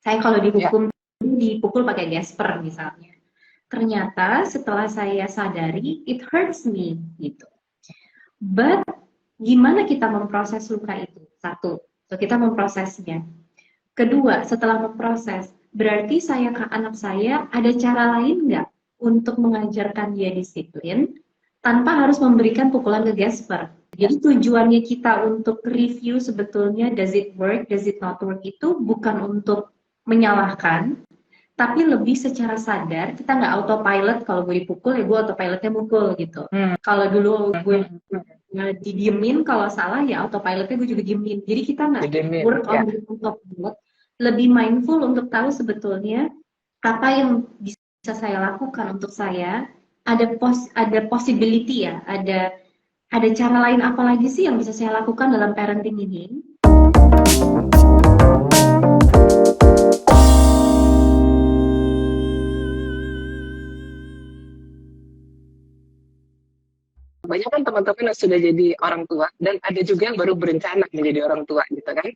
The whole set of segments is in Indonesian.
Saya kalau Ya. dihukum dipukul pakai gasper misalnya. Ternyata setelah saya sadari, it hurts me gitu. But gimana kita memproses luka itu? Satu, so kita memprosesnya. Kedua, setelah memproses, berarti saya ke anak saya ada cara lain nggak untuk mengajarkan dia disiplin tanpa harus memberikan pukulan ke gasper. Jadi tujuannya kita untuk review sebetulnya does it work, does it not work itu bukan untuk menyalahkan, tapi lebih secara sadar. Kita nggak autopilot, kalau gue dipukul ya gue autopilotnya mukul gitu. Kalau dulu gue didiemin, kalau salah ya autopilotnya gue juga diemin. Jadi kita nggak work on autopilot, lebih mindful untuk tahu sebetulnya apa yang bisa saya lakukan untuk saya. Ada possibility ya, ada cara lain apa lagi sih yang bisa saya lakukan dalam parenting ini. Banyak kan teman-teman yang sudah jadi orang tua, dan ada juga yang baru berencana menjadi orang tua gitu kan.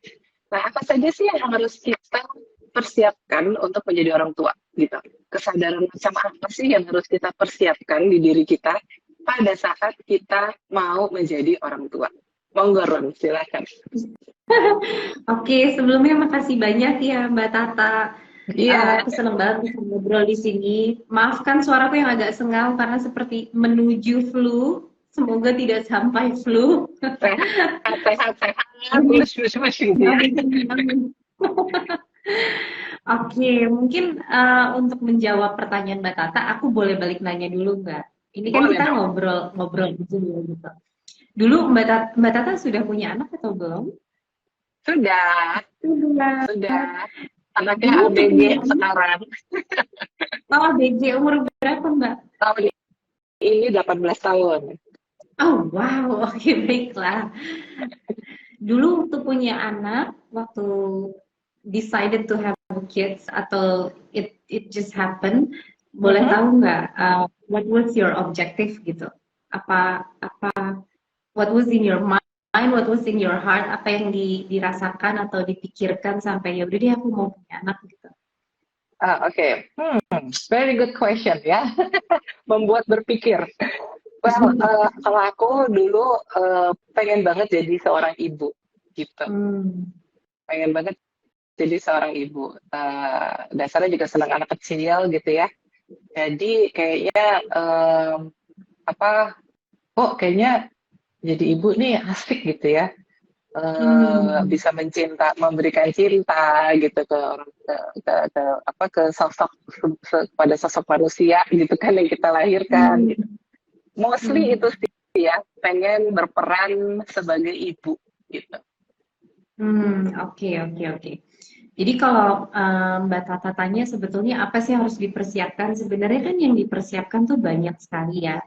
Nah, apa saja sih yang harus kita persiapkan untuk menjadi orang tua gitu? Kesadaran macam apa sih yang harus kita persiapkan di diri kita pada saat kita mau menjadi orang tua? Monggo Ron, silakan. Oke, sebelumnya makasih banyak ya Mbak Tata. Iya. Aku senang banget bisa ngobrol di sini. Maafkan suaraku yang agak sengal karena seperti menuju flu. Semoga tidak sampai flu. Sehat. Bus gitu ya. Oke, mungkin untuk menjawab pertanyaan Mbak Tata, aku boleh balik nanya dulu Mbak. Ini kan Boleh kita dong. ngobrol gitu. Dulu Mbak Tata sudah punya anak atau belum? Sudah. Sudah. Sudah. Anaknya Dulu tuh ABG punya anak, sekarang. oh BJ umur berapa Mbak? Tahun ini 18 tahun. Oh wow, oke baiklah. Dulu waktu punya anak, waktu decided to have kids atau it just happen, boleh tahu nggak what was your objective gitu? Apa what was in your mind, what was in your heart, apa yang dirasakan atau dipikirkan sampai ya udah deh aku mau punya anak gitu. Oke. Very good question ya. Membuat berpikir. Well, kalau aku dulu pengen banget jadi seorang ibu gitu. Pengen banget jadi seorang ibu. Dasarnya juga senang anak kecil gitu ya. Jadi kayaknya kayaknya jadi ibu nih asik gitu ya. Bisa memberikan cinta gitu ke orang, ke sosok, pada sosok manusia gitu kan yang kita lahirkan gitu. Mostly itu sih ya, pengen berperan sebagai ibu gitu. Oke. Jadi kalau Mbak Tata tanya sebetulnya apa sih yang harus dipersiapkan? Sebenarnya kan yang dipersiapkan tuh banyak sekali ya.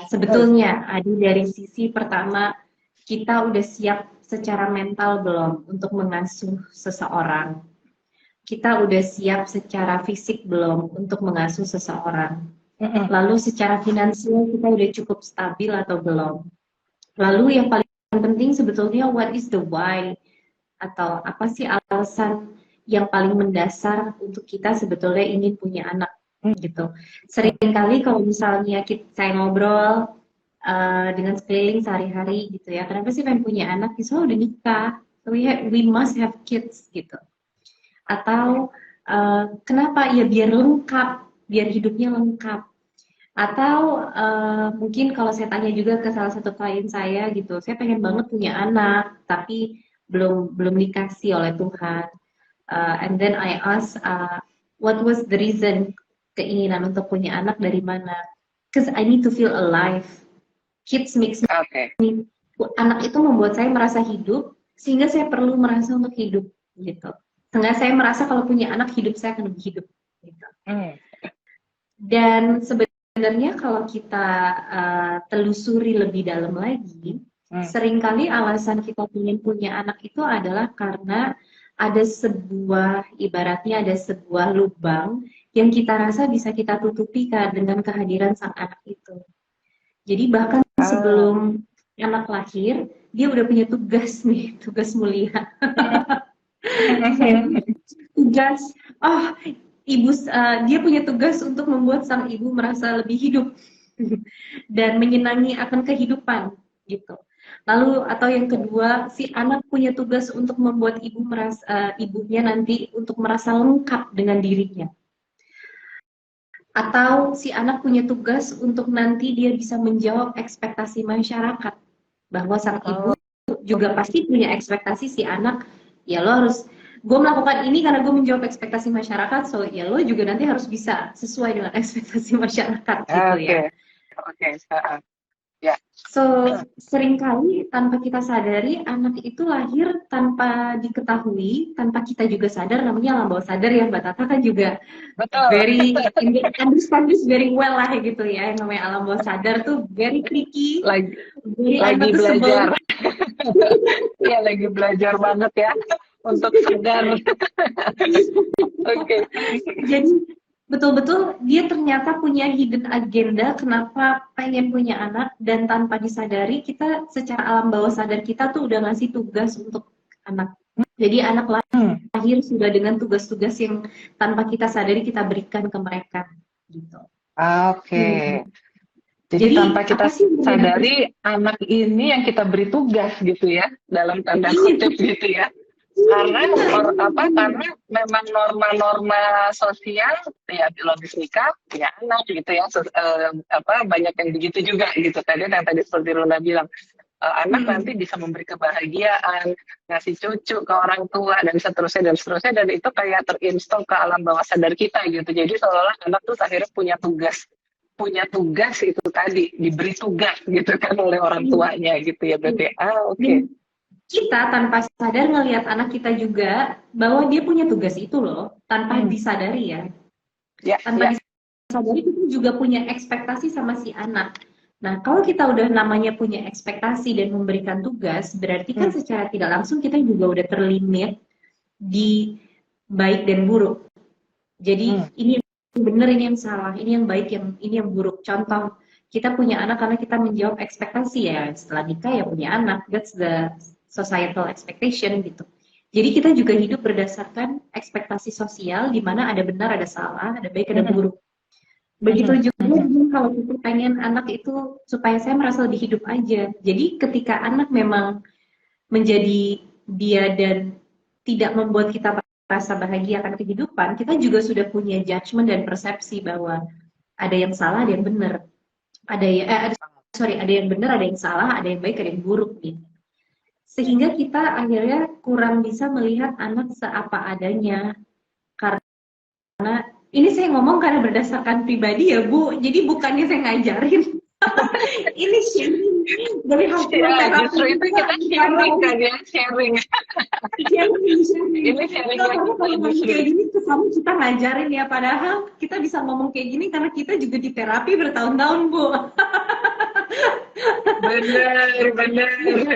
Sebetulnya ada dari sisi pertama, kita udah siap secara mental belum untuk mengasuh seseorang? Kita udah siap secara fisik belum untuk mengasuh seseorang? Lalu secara finansial kita udah cukup stabil atau belum? Lalu yang paling penting sebetulnya what is the why? Atau apa sih alasan yang paling mendasar untuk kita sebetulnya ingin punya anak gitu. Seringkali kalau misalnya saya ngobrol dengan sekeliling sehari-hari gitu ya, kenapa sih pengen punya anak? Soalnya udah nikah, so we must have kids gitu. Atau kenapa? Ya biar lengkap, biar hidupnya lengkap. Atau mungkin kalau saya tanya juga ke salah satu klien saya gitu, saya pengen banget punya anak, tapi belum dikasih oleh Tuhan. And then I ask, what was the reason, keinginan untuk punya anak dari mana? Because I need to feel alive. Kids makes me, anak itu membuat saya merasa hidup, sehingga saya perlu merasa untuk hidup gitu. Sehingga saya merasa kalau punya anak, hidup saya akan lebih hidup. Gitu. Dan sebenarnya kalau kita telusuri lebih dalam lagi, seringkali alasan kita ingin punya anak itu adalah karena ada ibaratnya ada sebuah lubang yang kita rasa bisa kita tutupi dengan kehadiran sang anak itu. Jadi bahkan sebelum anak lahir, dia udah punya tugas nih, tugas mulia. tugas, oh dia punya tugas untuk membuat sang ibu merasa lebih hidup dan menyenangi akan kehidupan gitu. Lalu atau yang kedua, si anak punya tugas untuk membuat ibunya nanti untuk merasa lengkap dengan dirinya. Atau si anak punya tugas untuk nanti dia bisa menjawab ekspektasi masyarakat, bahwa sang ibu juga pasti punya ekspektasi si anak, ya lo harus, gue melakukan ini karena gue menjawab ekspektasi masyarakat, so ya lo juga nanti harus bisa sesuai dengan ekspektasi masyarakat gitu ya. Oke. Ya. So, seringkali tanpa kita sadari, anak itu lahir tanpa diketahui, tanpa kita juga sadar, namanya alam bawah sadar ya, Mbak Tata kan juga Betul. very understand this very well lah gitu ya, yang namanya alam bawah sadar tuh very tricky, lagi belajar. Iya, lagi belajar banget ya untuk sadar. Oke. Jadi betul-betul dia ternyata punya hidden agenda kenapa pengen punya anak, dan tanpa disadari kita secara alam bawah sadar kita tuh udah ngasih tugas untuk anak. Jadi anak lahir sudah dengan tugas-tugas yang tanpa kita sadari kita berikan ke mereka gitu. Oke. Jadi tanpa kita sadari anak ini yang kita beri tugas gitu ya, dalam tanda kutip gitu ya. Karena karena memang norma-norma sosial ya, biologis nikah punya anak gitu ya, banyak yang begitu juga gitu. Tadi seperti Rona bilang, anak nanti bisa memberi kebahagiaan, ngasih cucu ke orang tua dan seterusnya, dan itu kayak terinstall ke alam bawah sadar kita gitu. Jadi seolah-olah anak tuh akhirnya punya tugas itu tadi, diberi tugas gitu kan oleh orang tuanya gitu ya berarti. Oke. Kita tanpa sadar ngelihat anak kita juga bahwa dia punya tugas itu loh, tanpa disadari ya. Tanpa disadari kita juga punya ekspektasi sama si anak. Nah, kalau kita udah namanya punya ekspektasi dan memberikan tugas, berarti kan secara tidak langsung kita juga udah terlimit di baik dan buruk. Jadi ini yang benar, ini yang salah, ini yang baik, ini yang buruk. Contoh, kita punya anak karena kita menjawab ekspektasi ya, setelah nikah ya punya anak, that's the societal expectation gitu. Jadi kita juga hidup berdasarkan ekspektasi sosial di mana ada benar, ada salah, ada baik, ada buruk. Begitu juga kalau kita pengen anak itu supaya saya merasa lebih hidup aja. Jadi ketika anak memang menjadi dia dan tidak membuat kita merasa bahagia akan kehidupan, kita juga sudah punya judgement dan persepsi bahwa ada yang salah, ada yang benar. Ada yang benar, ada yang salah, ada yang baik, ada yang buruk gitu. Sehingga kita akhirnya kurang bisa melihat anak seapa adanya. Karena ini saya ngomong karena berdasarkan pribadi ya Bu, jadi bukannya saya ngajarin. Ini sharing dari hasil justru itu kita sharing kan ya, sharing. Ini sharing lagi kayak gini kesannya kita ngajarin ya, padahal kita bisa ngomong kayak gini karena kita juga di terapi bertahun-tahun Bu. Benar.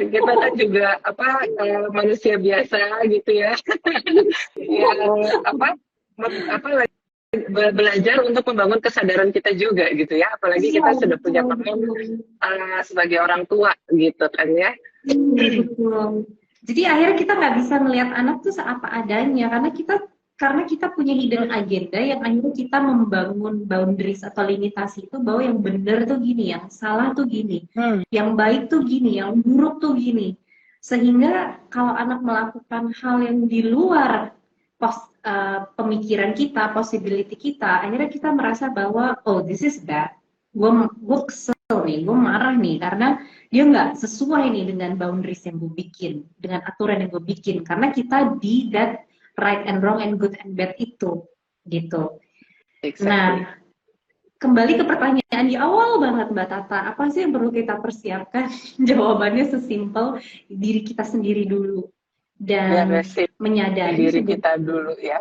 Kita kan juga manusia biasa gitu ya. Belajar untuk membangun kesadaran kita juga gitu ya. Apalagi kita sudah punya teman sebagai orang tua gitu kan ya. Betul. Jadi akhirnya kita nggak bisa melihat anak tuh seapa adanya karena kita punya hidden agenda yang akhirnya kita membangun boundaries atau limitasi itu bahwa yang benar tuh gini, yang salah tuh gini, yang baik tuh gini, yang buruk tuh gini. Sehingga kalau anak melakukan hal yang di luar pemikiran kita, possibility kita, akhirnya kita merasa bahwa oh this is bad, gue kesel nih, gue marah nih karena dia nggak sesuai nih dengan boundaries yang gue bikin, dengan aturan yang gue bikin, karena kita di that right and wrong and good and bad itu gitu. Exactly. Nah, kembali ke pertanyaan di awal banget Mbak Tata, apa sih yang perlu kita persiapkan? Jawabannya sesimpel diri kita sendiri dulu dan menyadari diri kita dulu ya.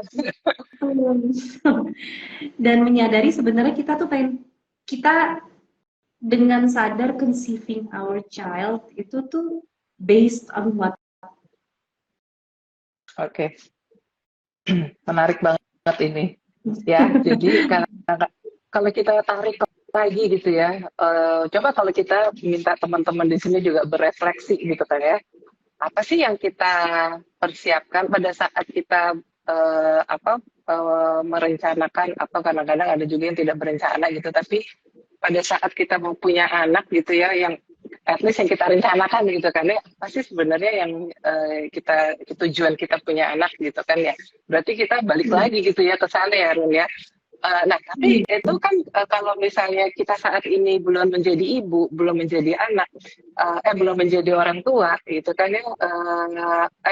Dan menyadari sebenarnya kita tuh kita dengan sadar conceiving our child itu tuh based on what? Oke. Menarik banget ini ya. Jadi kalau kita tarik lagi gitu ya, coba kalau kita minta teman-teman di sini juga berefleksi gitu kan ya, apa sih yang kita persiapkan pada saat kita merencanakan, atau kadang-kadang ada juga yang tidak berencana gitu. Tapi pada saat kita mau punya anak gitu ya, yang at least yang kita rencanakan gitu kan ya, pasti sebenarnya yang tujuan kita punya anak gitu kan ya. Berarti kita balik Hmm. lagi gitu ya ke sana ya, Run ya. Nah, tapi itu kan kalau misalnya kita saat ini belum menjadi ibu, belum menjadi anak, belum menjadi orang tua, gitu kan ya.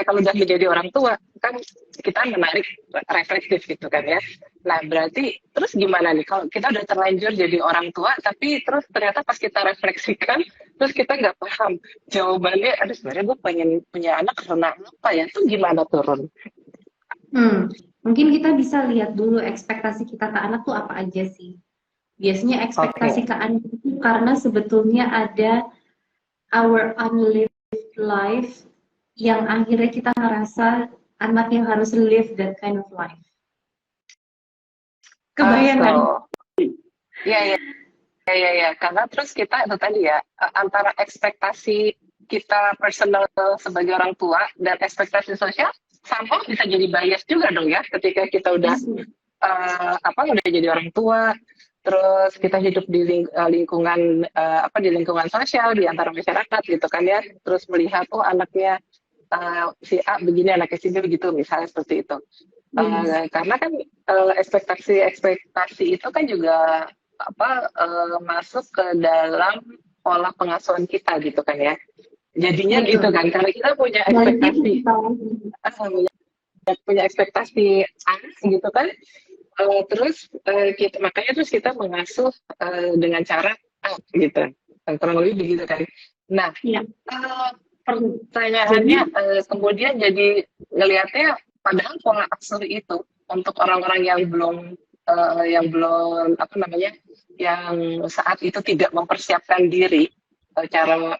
Kalau udah menjadi orang tua, kan kita menarik reflektif gitu kan ya. Nah, berarti terus gimana nih kalau kita udah terlanjur jadi orang tua, tapi terus ternyata pas kita refleksikan, terus kita nggak paham jawabannya, aduh sebenarnya gue pengen punya anak karena apa ya, itu gimana turun? Hmm, Mungkin kita bisa lihat dulu ekspektasi kita ke anak tuh apa aja sih. Biasanya ekspektasi Oke. ke anak itu karena sebetulnya ada our unlived life yang akhirnya kita ngerasa anak yang harus live that kind of life. Ah, Kebayang kan? so, ya, ya. Ya, ya, karena terus kita itu tadi ya, antara ekspektasi kita personal sebagai orang tua dan ekspektasi sosial, sama bisa jadi bias juga dong ya, ketika kita udah Pasti. udah jadi orang tua, terus kita hidup di lingkungan di lingkungan sosial di antara masyarakat gitu kan ya, terus melihat oh anaknya si A begini, anaknya si B begitu, misalnya seperti itu. Yes. Karena kan ekspektasi itu kan juga masuk ke dalam pola pengasuhan kita gitu kan ya. Jadinya gitu Betul. kan, karena kita punya Baliknya ke ekspektasi kita lagi. punya ekspektasi A gitu kan. Terus makanya terus kita mengasuh dengan cara A gitu. Kurang lebih begitu kan. Nah, Iya. Jadi, pertanyaannya kemudian jadi ngelihatnya padahal pola asuh itu untuk orang-orang yang belum apa namanya, yang saat itu tidak mempersiapkan diri cara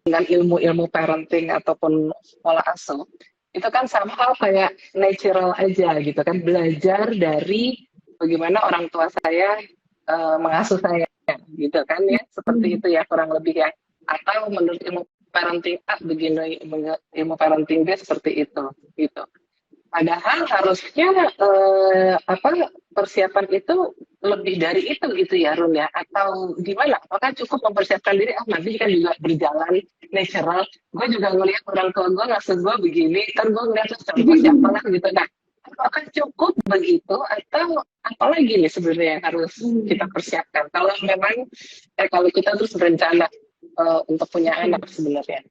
dengan ilmu-ilmu parenting ataupun pola asuh, itu kan somehow kayak natural aja gitu kan, belajar dari bagaimana orang tua saya mengasuh saya gitu kan ya, seperti itu ya kurang lebih ya, atau menurut ilmu parenting A begini, ilmu parenting B seperti itu gitu. Padahal harusnya persiapan itu lebih dari itu gitu ya, Run ya, atau gimana? Apakah cukup mempersiapkan diri? Nanti kan juga berjalan natural. Gue juga ngelihat orang tua gue ngasih gue begini, kan gue ngeliat terus contoh siapa lah gitu. Nah, apakah cukup begitu atau apalagi nih sebenarnya yang harus kita persiapkan? Kalau memang kalau kita terus berencana untuk punya anak sebenarnya.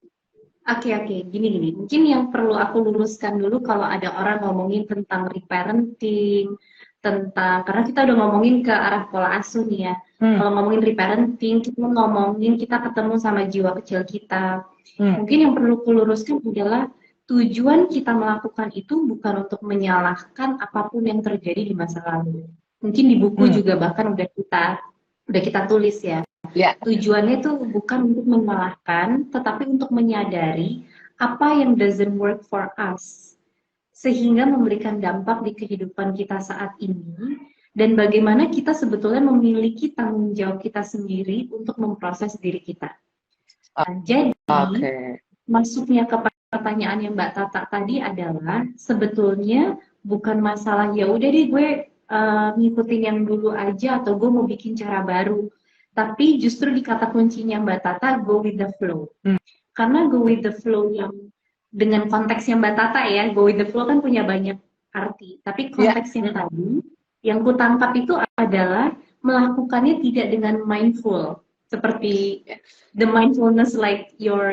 Oke, gini. Mungkin yang perlu aku luruskan dulu kalau ada orang ngomongin tentang reparenting, karena kita udah ngomongin ke arah pola asuh nih ya. Hmm, Kalau ngomongin reparenting, kita ngomongin kita ketemu sama jiwa kecil kita. hmm, Mungkin yang perlu kuluruskan adalah tujuan kita melakukan itu bukan untuk menyalahkan apapun yang terjadi di masa lalu. Mungkin di buku hmm. juga bahkan udah kita tulis ya. Ya, Tujuannya itu bukan untuk menyalahkan, tetapi untuk menyadari apa yang doesn't work for us, sehingga memberikan dampak di kehidupan kita saat ini, dan bagaimana kita sebetulnya memiliki tanggung jawab kita sendiri untuk memproses diri kita. Nah, jadi, oke. masuknya ke pertanyaan yang Mbak Tata tadi adalah sebetulnya bukan masalah ya udah deh gue ngikutin yang dulu aja atau gue mau bikin cara baru. Tapi justru di kata kuncinya Mbak Tata go with the flow. Hmm, Karena go with the flow yang dengan konteks yang Mbak Tata ya, go with the flow kan punya banyak arti. Tapi ya, konteks yang tadi yang kutangkap itu adalah melakukannya tidak dengan mindful seperti the mindfulness like your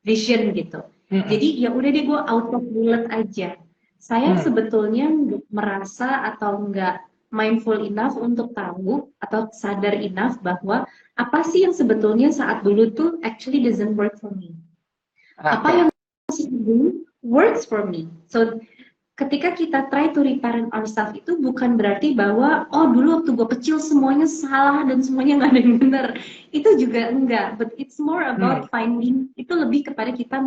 vision gitu. hmm, Jadi ya udah deh gue autopilot aja. Saya hmm, sebetulnya nggak merasa atau nggak mindful enough untuk tahu atau sadar enough bahwa apa sih yang sebetulnya saat dulu tuh actually doesn't work for me. Apa oke. yang saat dulu works for me. So ketika kita try to reparent ourselves itu bukan berarti bahwa oh dulu waktu gue kecil semuanya salah dan semuanya nggak ada yang benar, itu juga enggak, but it's more Hmm, about finding, itu lebih kepada kita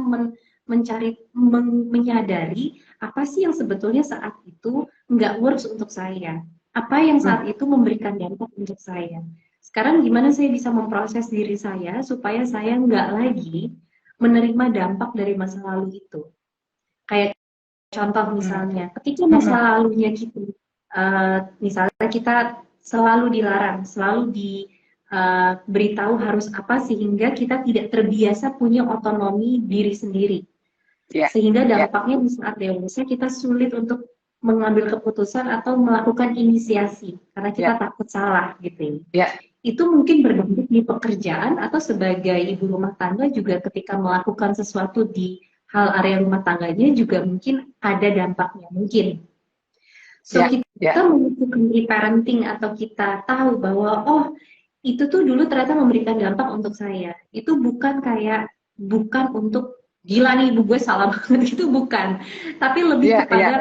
mencari menyadari apa sih yang sebetulnya saat itu nggak works untuk saya, apa yang hmm, saat itu memberikan dampak untuk saya, sekarang gimana saya bisa memproses diri saya supaya saya nggak lagi menerima dampak dari masa lalu itu, kayak contoh Hmm. misalnya, ketika masa Hmm. lalunya kita, misalnya kita selalu dilarang, selalu diberitahu harus apa sehingga kita tidak terbiasa punya otonomi diri sendiri. Ya, Sehingga ya, dampaknya di saat dewasa kita sulit untuk mengambil keputusan atau melakukan inisiasi karena kita ya, takut salah gitu ya. ya, Itu mungkin berdampak di pekerjaan atau sebagai ibu rumah tangga juga ketika melakukan sesuatu di hal area rumah tangganya juga mungkin ada dampaknya mungkin. So ya, kita ya, melakukan reparenting atau kita tahu bahwa oh itu tuh dulu ternyata memberikan dampak untuk saya. Itu bukan untuk gila nih ibu gue salah banget itu bukan. Tapi lebih ya, ya, kepada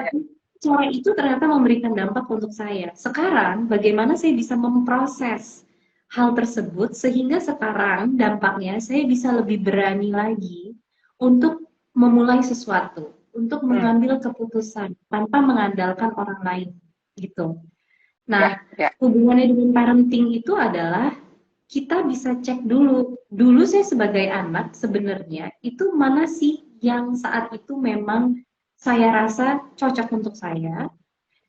cara itu ternyata memberikan dampak untuk saya. Sekarang bagaimana saya bisa memproses hal tersebut sehingga sekarang dampaknya saya bisa lebih berani lagi untuk memulai sesuatu, untuk hmm, mengambil keputusan tanpa mengandalkan orang lain gitu. ya, Nah, ya, hubungannya dengan parenting itu adalah kita bisa cek dulu. Dulu saya sebagai anak sebenarnya itu mana sih yang saat itu memang saya rasa cocok untuk saya.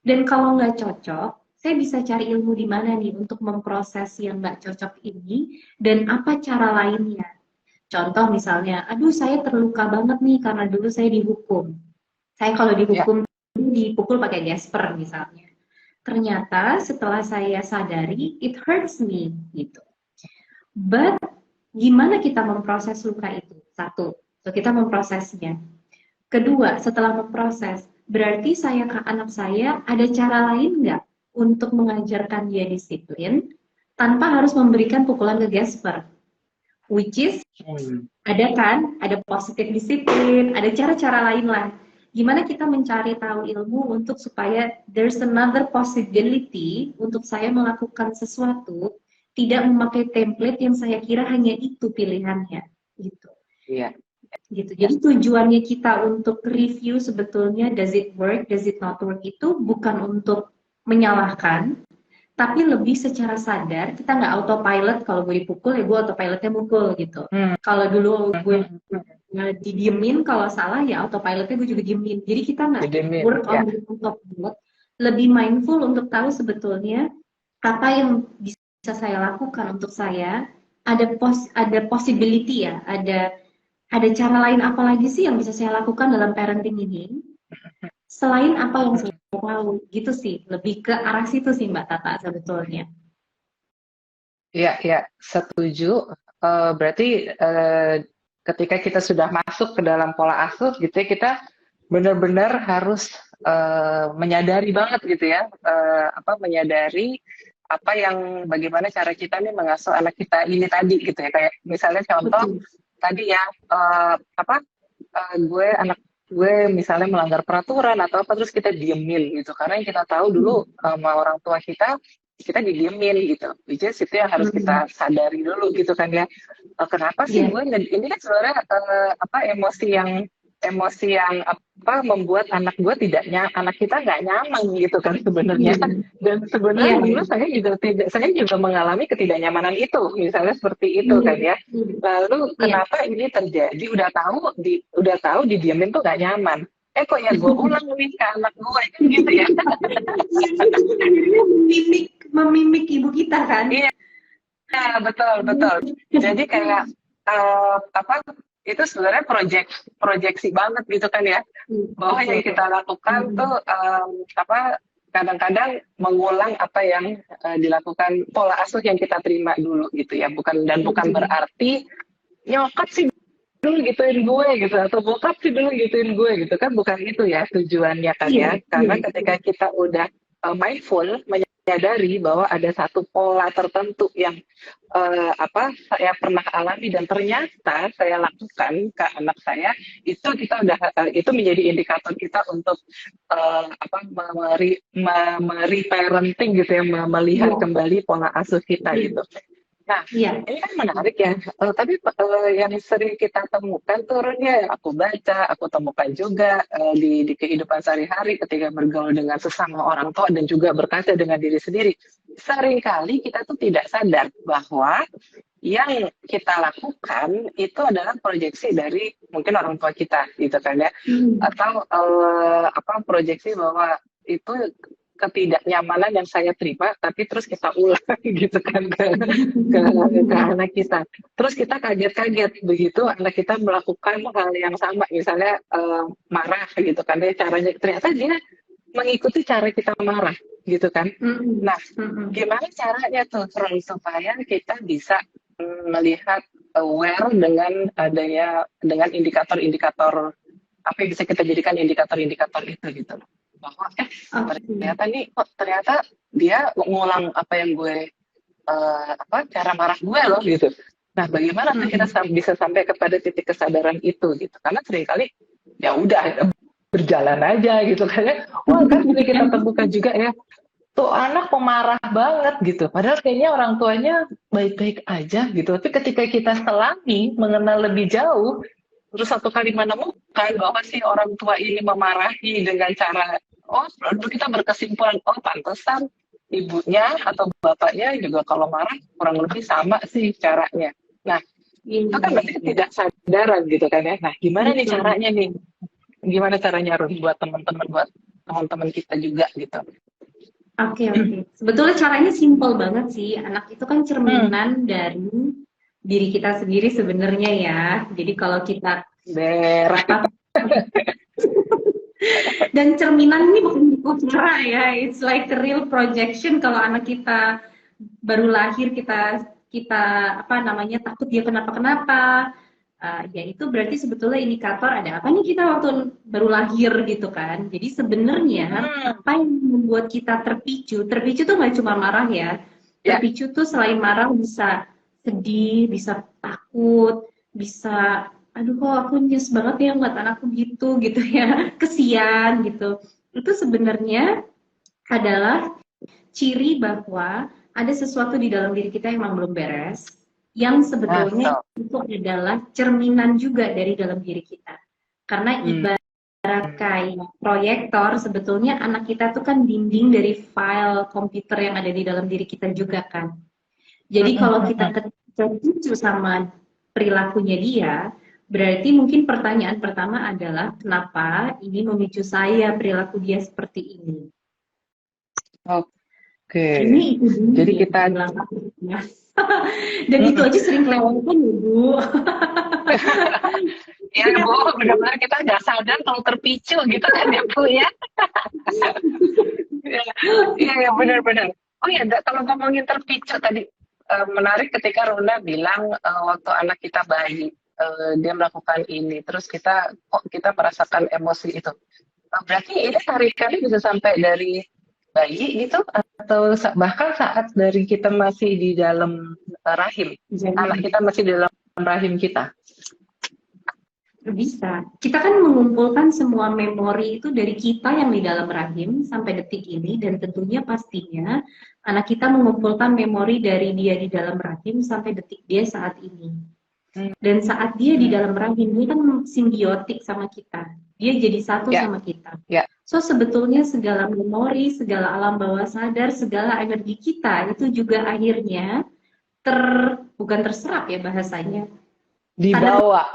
Dan kalau nggak cocok, saya bisa cari ilmu di mana nih untuk memproses yang nggak cocok ini dan apa cara lainnya. Contoh misalnya, aduh saya terluka banget nih karena dulu saya dihukum. Saya kalau ya, dihukum dipukul pakai gesper misalnya. Ternyata setelah saya sadari, it hurts me gitu. But gimana kita memproses luka itu? Satu, so kita memprosesnya. Kedua, setelah memproses, berarti saya ke anak saya ada cara lain nggak untuk mengajarkan dia disiplin tanpa harus memberikan pukulan ke Gasper? Which is, hmm, ada kan, ada positif disiplin, ada cara-cara lain lah. Gimana kita mencari tahu ilmu untuk supaya there's another possibility untuk saya melakukan sesuatu, tidak memakai template yang saya kira hanya itu pilihannya, gitu. iya, Gitu. ya, Jadi tujuannya kita untuk review sebetulnya does it work, does it not work itu bukan untuk menyalahkan, tapi lebih secara sadar kita nggak autopilot kalau gue dipukul ya gue autopilotnya mukul gitu. hmm, Kalau dulu hmm, gue hmm, hmm. didiemin kalau salah ya autopilotnya gue juga diemin. Jadi kita nggak Didemin, work ya, on the autopilot, lebih mindful untuk tahu sebetulnya apa yang bisa saya lakukan untuk saya. Ada possibility ya, ada cara lain apa lagi sih yang bisa saya lakukan dalam parenting ini selain apa yang saya tahu gitu sih, lebih ke arah situ sih Mbak Tata sebetulnya. ya, ya, setuju. Berarti ketika kita sudah masuk ke dalam pola asuh gitu ya, kita benar-benar harus menyadari banget gitu ya, menyadari apa yang bagaimana cara kita nih mengasuh anak kita ini tadi gitu ya. Kayak misalnya contoh Betul. tadi ya, gue anak gue misalnya melanggar peraturan atau apa terus kita diemin gitu karena yang kita tahu dulu sama orang tua kita didiemin gitu, which is itu yang harus Hmm. kita sadari dulu gitu kan ya. Kenapa sih Ya. gue ini kan sebenarnya emosi yang membuat anak kita nggak nyaman gitu kan sebenarnya. Hmm. Dan Iya. sebenarnya dulu saya juga mengalami ketidaknyamanan itu misalnya seperti itu kan Hmm. ya. Hmm. Lalu Iya. kenapa ini terjadi? Udah tahu didiemin tuh gak nyaman. Kok ya gue ulang nih ke anak gue kan gitu ya. Akhirnya memimik ibu kita kan. Iya, betul betul. Jadi kayak itu sebenarnya proyeksi banget gitu kan ya. Bahwa yang Betul. kita lakukan tuh Hmm. kadang-kadang mengulang apa yang dilakukan pola asuh yang kita terima dulu gitu ya. Bukan Hmm. berarti nyokap sih dulu gituin gue gitu atau bokap sih dulu gituin gue gitu kan, bukan itu ya tujuannya kan Iya. ya, Iya. karena ketika kita udah mindful menyadari bahwa ada satu pola tertentu yang saya pernah alami dan ternyata saya lakukan ke anak saya, itu kita udah itu menjadi indikator kita untuk parenting gitu ya, melihat Iya. kembali pola asuh kita Iya. gitu. Nah, Iya. ini kan menarik ya. Tapi yang sering kita temukan turunnya yang aku baca, aku temukan juga di kehidupan sehari-hari ketika bergaul dengan sesama orang tua dan juga berkaca dengan diri sendiri. Seringkali kita tuh tidak sadar bahwa yang kita lakukan itu adalah proyeksi dari mungkin orang tua kita, gitu kan ya, Hmm. atau apa proyeksi bahwa itu ketidaknyamanan yang saya terima, tapi terus kita ulang gitu kan ke anak kita. Terus kita kaget-kaget begitu anak kita melakukan hal yang sama, misalnya marah gitu kan, dia caranya ternyata dia mengikuti cara kita marah gitu kan. Mm-mm. Nah, Mm-mm. gimana caranya tuh supaya kita bisa melihat aware dengan adanya dengan indikator-indikator apa yang bisa kita jadikan indikator-indikator itu gitu loh. Bahwa Oke. ternyata nih kok ternyata dia ngulang apa yang gue apa cara marah gue loh gitu. Nah, bagaimana tuh kita Mm-mm. bisa sampai kepada titik kesadaran itu gitu. Karena seringkali ya udah berjalan aja gitu kan ya. Wah, kan boleh kita temukan juga ya. Tuh anak pemarah banget gitu. Padahal kayaknya orang tuanya baik-baik aja gitu. Tapi ketika kita selami, mengenal lebih jauh, terus satu kali menemukan bahwa si orang tua ini memarahi dengan cara, oh, lalu kita berkesimpulan, oh, pantesan ibunya atau bapaknya juga kalau marah kurang lebih sama sih caranya. Nah, Iya, itu kan iya, berarti iya. tidak sadaran gitu kan ya. Nah, gimana nih Betul. caranya nih? Gimana caranya Run buat teman-teman kita juga gitu. Oke, oke. Sebetulnya caranya simpel banget sih. Anak itu kan Hmm, cerminan dari diri kita sendiri sebenarnya ya. Jadi kalau kita beres. apa dan cerminan ini bukan bicara ya. It's like a real projection kalau anak kita baru lahir kita kita apa namanya takut dia kenapa-kenapa. Ya itu berarti sebetulnya indikator ada apa nih kita waktu baru lahir gitu kan. Jadi sebenarnya Hmm, apa yang membuat kita terpicu, terpicu tuh nggak cuma marah ya. ya, Terpicu tuh selain marah bisa sedih, bisa takut, bisa aduh kok aku nyes banget ya ngeliat anakku gitu gitu ya, kesian gitu. Itu sebenarnya adalah ciri bahwa ada sesuatu di dalam diri kita yang memang belum beres, yang nah, sebetulnya so. itu adalah cerminan juga dari dalam diri kita. Karena Hmm. ibarat kayak proyektor, sebetulnya anak kita tuh kan dinding dari file komputer yang ada di dalam diri kita juga kan. Jadi kalau kita terpicu sama perilakunya dia, berarti mungkin pertanyaan pertama adalah kenapa ini memicu saya perilaku dia seperti ini. Oke. Ini itu dulu Jadi yang kita bilang aku ya. Dan itu aja sering kelewatan ya Bu. ya Bu, benar-benar kita nggak sadar kalau terpicu gitu kan ya Bu ya. Iya, iya ya, benar-benar. Oh ya, kalau ngomongin terpicu tadi menarik ketika Runa bilang waktu anak kita bayi dia melakukan ini, terus kita kok kita merasakan emosi itu. Berarti ini tarikannya bisa sampai dari bayi gitu atau bahkan saat dari kita masih di dalam rahim, anak Jadi kita masih di dalam rahim kita. bisa. Kita kan mengumpulkan semua memori itu dari kita yang di dalam rahim sampai detik ini dan tentunya pastinya anak kita mengumpulkan memori dari dia di dalam rahim sampai detik dia saat ini. Hmm, Dan saat dia di hmm. dalam rahim, dia kan simbiotik sama kita. Dia jadi satu Ya, sama kita. ya. So, sebetulnya segala memori, segala alam bawah sadar, segala energi kita, itu juga akhirnya bukan terserap ya bahasanya. Tanda Dibawa.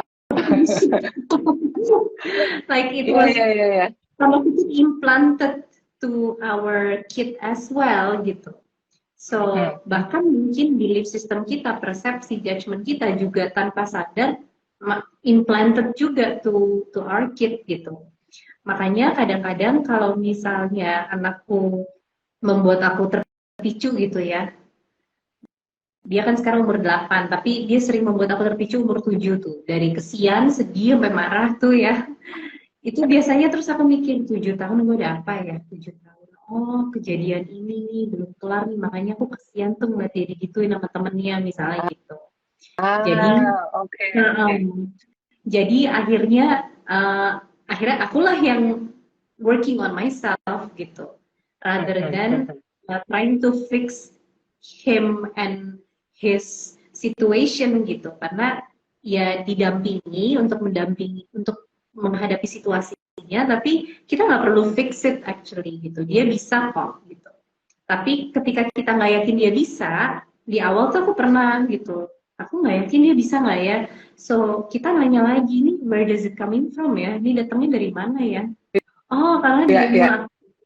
like it Iya, was iya, iya, iya. kalau itu implanted to our kid as well gitu. So, Mhm. bahkan mungkin belief system kita, persepsi, judgment kita juga tanpa sadar implanted juga to our kid gitu. Makanya kadang-kadang kalau misalnya anakku membuat aku terpicu gitu ya, dia kan sekarang umur 8, tapi dia sering membuat aku terpicu umur 7 tuh. Dari kesian, sedih, sampai marah tuh ya. Itu biasanya terus aku mikir, 7 tahun gue udah apa ya? 7 tahun. Oh, kejadian ini nih, belum kelar nih. Makanya aku kesian tuh ngeliat dia digituin sama temennya, misalnya gitu. Jadi, Oke, oke. um, jadi akhirnya akulah yang working on myself gitu. Rather Mhm, than mhm. trying to fix him and his situation gitu, karena ya didampingi untuk mendampingi untuk menghadapi situasinya, tapi kita nggak perlu fix it actually gitu, dia bisa kok gitu. Tapi ketika kita nggak yakin dia bisa, di awal tuh aku pernah gitu, aku nggak yakin dia bisa nggak ya, so kita nanya lagi nih, where does it coming from ya, ini datangnya dari mana ya. Oh, karena Ya, ya.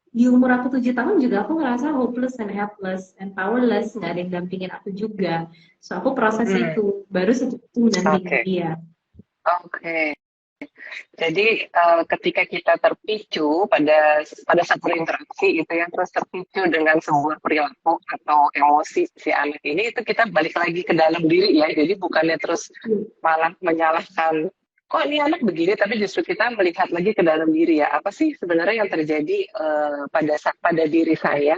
di umur aku 7 tahun juga aku ngerasa hopeless and helpless and powerless, nggak ada yang dampingin aku juga. So aku proses Hmm, itu, baru setelah itu mendampingin oke. dia. Oke. Jadi ketika kita terpicu pada satu interaksi itu ya, terus terpicu dengan sebuah perilaku atau emosi si anak ini, itu kita balik lagi ke dalam diri ya. Jadi bukannya terus malah menyalahkan, kok ini anak begini, tapi justru kita melihat lagi ke dalam diri ya. Apa sih sebenarnya yang terjadi pada diri saya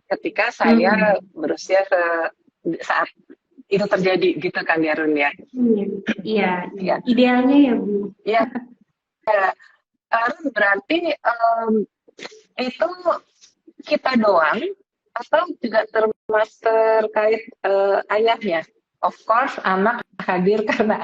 ketika saya Hmm. berusia saat itu terjadi gitu kan ya Run ya. Iya, iya, iya. Ya, Idealnya ya Bu. ya. Run berarti itu kita doang atau juga terkait ayahnya? Of course anak hadir karena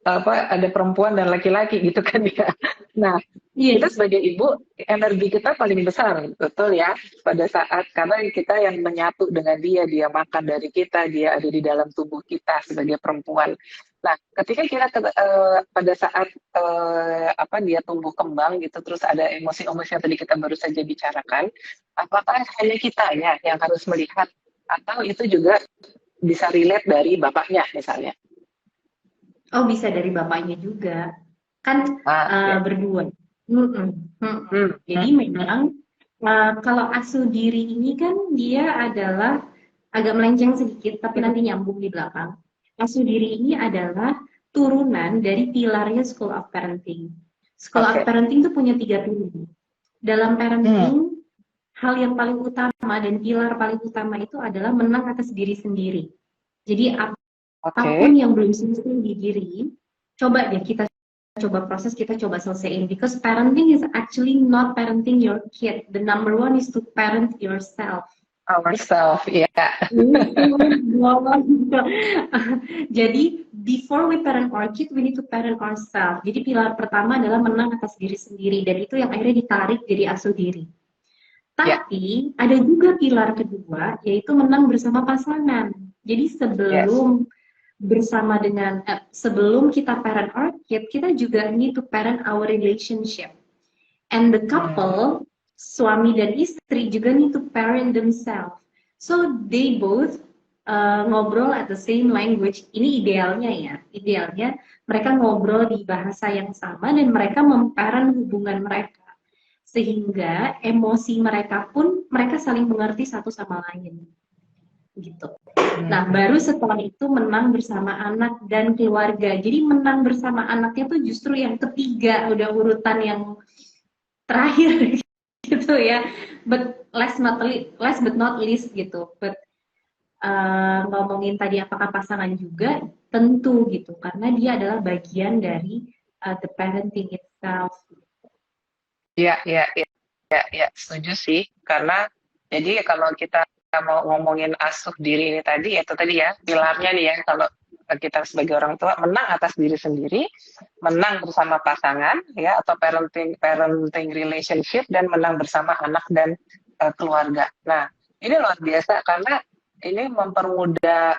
ada perempuan dan laki-laki gitu kan ya. Nah, kita Iya, sebagai ibu energi kita paling besar, betul ya, pada saat karena kita yang menyatu dengan dia, dia makan dari kita, dia ada di dalam tubuh kita sebagai perempuan. Nah, ketika kita pada saat dia tumbuh kembang gitu, terus ada emosi-emosi yang tadi kita baru saja bicarakan, apakah hanya kita ya yang harus melihat atau itu juga bisa relate dari bapaknya misalnya? oh bisa dari bapaknya juga. Kan Ya. berdua. Mm-mm, mm-mm. Hmm, Jadi hmm. memang kalau asuh diri ini kan dia adalah agak melenceng sedikit, tapi nanti nyambung di belakang. Asuh diri ini adalah turunan dari pilarnya School of Parenting. School of Oke. Parenting itu punya 3 pilar. Dalam Hmm, parenting, hal yang paling utama dan pilar paling utama itu adalah menang atas diri sendiri. Jadi apapun oke. yang belum selesai di diri, coba deh kita coba proses, kita coba selesaiin. Because parenting is actually not parenting your kid. The number one is to parent yourself. Ourselves, ya. Jadi before we parent our kid, we need to parent ourselves. Jadi pilar pertama adalah menang atas diri sendiri, dan itu yang akhirnya ditarik jadi asuh diri. Ya, Tapi ada juga pilar kedua, yaitu menang bersama pasangan. Jadi yes. sebelum kita parent our kid, kita juga need to parent our relationship. And the Hmm, couple, suami dan istri juga need to parent themselves. So they both ngobrol at the same language. Ini idealnya ya. Idealnya mereka ngobrol di bahasa yang sama dan mereka memparent hubungan mereka. Sehingga emosi mereka pun mereka saling mengerti satu sama lain. Gitu. Nah, hmm. baru setelah itu menang bersama anak dan keluarga. Jadi menang bersama anaknya tuh justru yang ketiga, udah urutan yang terakhir gitu ya. But last but not least gitu. But ngomongin tadi apakah pasangan juga, tentu gitu, karena dia adalah bagian dari the parenting itself. Ya, ya, ya, ya, ya, setuju sih. Karena jadi kalau kita mau ngomongin asuh diri ini tadi, itu tadi ya, pilarnya nih ya, kalau kita sebagai orang tua menang atas diri sendiri, menang bersama pasangan, ya, atau parenting parenting relationship, dan menang bersama anak dan keluarga. Nah, ini luar biasa karena ini mempermudah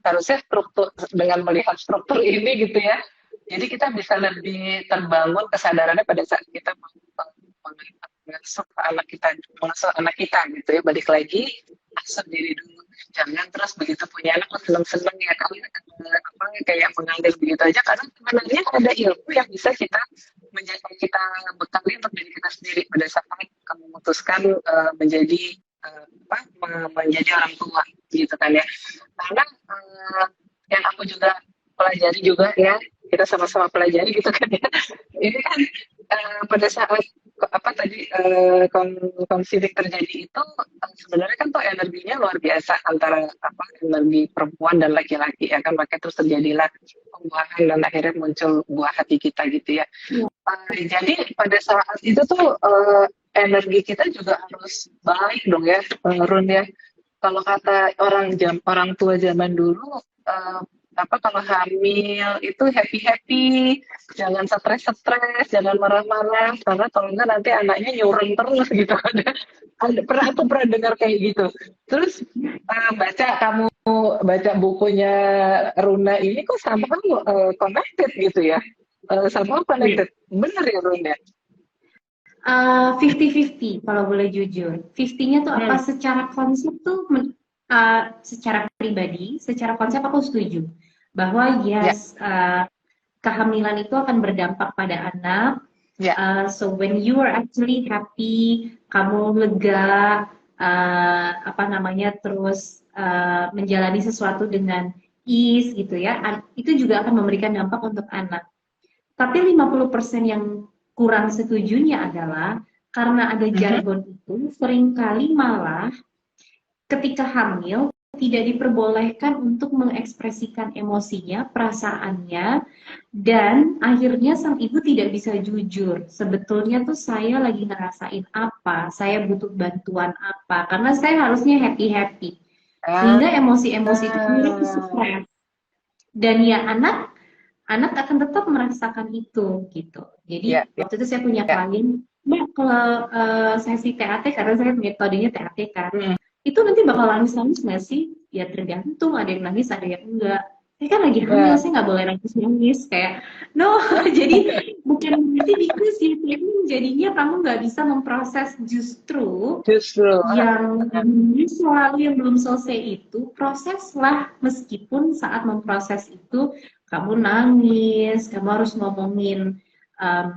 harusnya struktur dengan melihat struktur ini gitu ya. Jadi kita bisa lebih terbangun kesadarannya pada saat kita mengasuh anak kita gitu ya. Balik lagi asuh diri dulu. Jangan terus begitu punya anak seneng-seneng ya kali kayak mengalir begitu aja, karena sebenarnya ada ilmu yang bisa kita bekali untuk diri kita sendiri pada saat kamu memutuskan menjadi menjadi orang tua gitu kan ya. Karena yang aku juga pelajari juga ya, kita sama-sama pelajari gitu kan ya. Ini kan pada saat konflik terjadi itu sebenarnya kan tuh energinya luar biasa antara energi perempuan dan laki-laki ya kan, makanya terus terjadilah pembuahan dan akhirnya muncul buah hati kita gitu ya. Ya. Jadi pada saat itu tuh energi kita juga harus baik dong ya, Run ya. Kalau kata orang tua zaman dulu, eh, apa kalau hamil itu happy happy, jangan stres-stres, jangan marah-marah, karena kalau enggak nanti anaknya nyuruh terus gitu. Aku pernah dengar kayak gitu. Terus kamu baca bukunya Runa ini kok sama connected gitu ya? Sama Iya. connected, bener ya Runa? 50-50 kalau boleh jujur. 50-nya tuh apa Hmm, secara konsep tuh secara pribadi, secara konsep aku setuju bahwa ya, yes, kehamilan itu akan berdampak pada anak. ya, So when you are actually happy, kamu lega, apa namanya, terus menjalani sesuatu dengan ease gitu ya, itu juga akan memberikan dampak untuk anak. Tapi 50% yang kurang setujunya adalah karena ada mhm, jargon itu, seringkali malah ketika hamil tidak diperbolehkan untuk mengekspresikan emosinya, perasaannya, dan akhirnya sang ibu tidak bisa jujur. Sebetulnya tuh saya lagi ngerasain apa, saya butuh bantuan apa, karena saya harusnya happy-happy. ah, Sehingga emosi-emosi itu kemudian ah, stres. Dan ya anak akan tetap merasakan itu gitu. ya, Jadi ya, waktu itu saya punya ya, klien, Mbak kalau sesi TAT karena saya metodenya TAT kan, mhm, itu nanti bakal nangis-nangis nggak sih? Ya tergantung, ada yang nangis, ada yang enggak. Saya kan lagi hamil, nah, saya nggak boleh nangis-nangis kayak no. Jadi bukan berarti because you pregnant jadinya kamu nggak bisa memproses, justru justru, yang selalu yang belum selesai itu proseslah, meskipun saat memproses itu kamu nangis, kamu harus ngomongin um,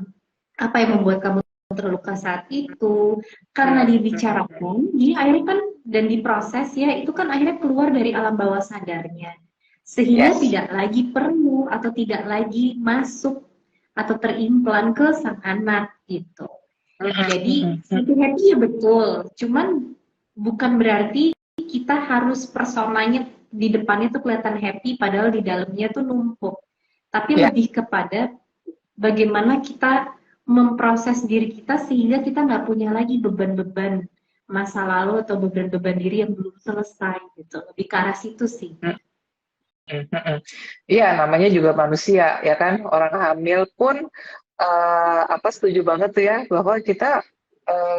apa yang membuat kamu terluka saat itu, karena mhm, mhm, dibicarakan, jadi akhirnya kan dan diproses ya, itu kan akhirnya keluar dari alam bawah sadarnya, sehingga yes, tidak lagi perlu atau tidak lagi masuk atau terimplan ke sang anak gitu. mhm, Jadi mhm, mhm, happy-happy ya betul, cuman bukan berarti kita harus personanya di depannya tuh kelihatan happy padahal di dalamnya tuh numpuk. Tapi ya, lebih kepada bagaimana kita memproses diri kita sehingga kita nggak punya lagi beban-beban masa lalu atau beban-beban diri yang belum selesai gitu. Lebih ke arah situ sih. mhm, mhm. Iya, namanya juga manusia, ya kan? Orang hamil pun, apa, setuju banget tuh ya, bahwa kita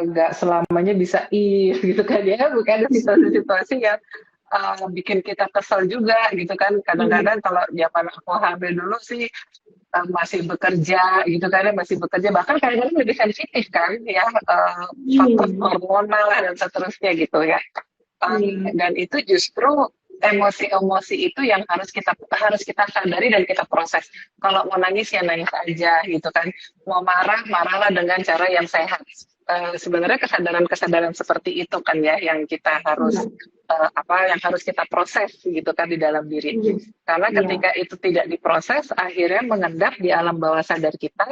nggak selamanya bisa if, gitu kan ya. Bukan ada situasi-situasi yang bikin kita kesel juga, gitu kan. Iya, Kadang-kadang kalau zaman aku hamil dulu sih, masih bekerja, gitu kan ya, masih bekerja. Bahkan kadang-kadang lebih sensitif kan, ya, faktor iya, hormonal lah dan seterusnya gitu ya. iya, Dan itu justru emosi-emosi itu yang harus kita sadari dan kita proses. Kalau mau nangis ya nangis aja gitu kan. Mau marah marahlah dengan cara yang sehat. Sebenarnya kesadaran-kesadaran seperti itu kan ya yang kita harus iya, yang harus kita proses gitu kan di dalam diri. iya, Karena iya, ketika itu tidak diproses akhirnya mengendap di alam bawah sadar kita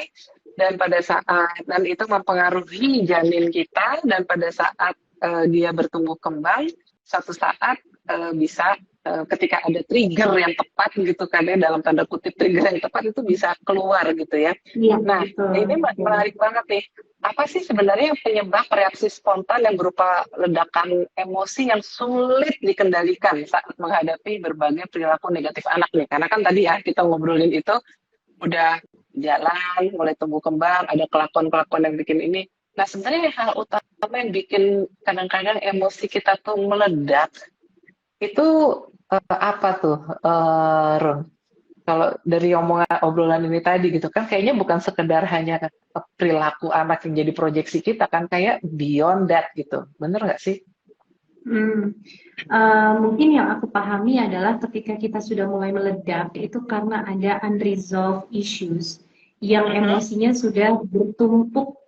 dan itu mempengaruhi janin kita dan pada saat dia bertumbuh kembang satu saat bisa ketika ada trigger yang tepat gitu kan ya dalam tanda kutip trigger yang tepat itu bisa keluar gitu ya. iya, Nah betul, ini betul. menarik banget nih. Apa sih sebenarnya penyebab reaksi spontan yang berupa ledakan emosi yang sulit dikendalikan saat menghadapi berbagai perilaku negatif anak nih? Karena kan tadi ya kita ngobrolin itu udah jalan, mulai tumbuh kembang, ada kelakuan-kelakuan yang bikin ini. Nah, sebenarnya hal utama yang bikin kadang-kadang emosi kita tuh meledak, itu apa tuh, Ron? Kalau dari omongan obrolan ini tadi gitu kan, kayaknya bukan sekedar hanya perilaku anak yang jadi proyeksi kita kan, kayak beyond that gitu. Bener nggak sih? Hmm. Mungkin yang aku pahami adalah ketika kita sudah mulai meledak itu karena ada unresolved issues yang Mhm, emosinya sudah bertumpuk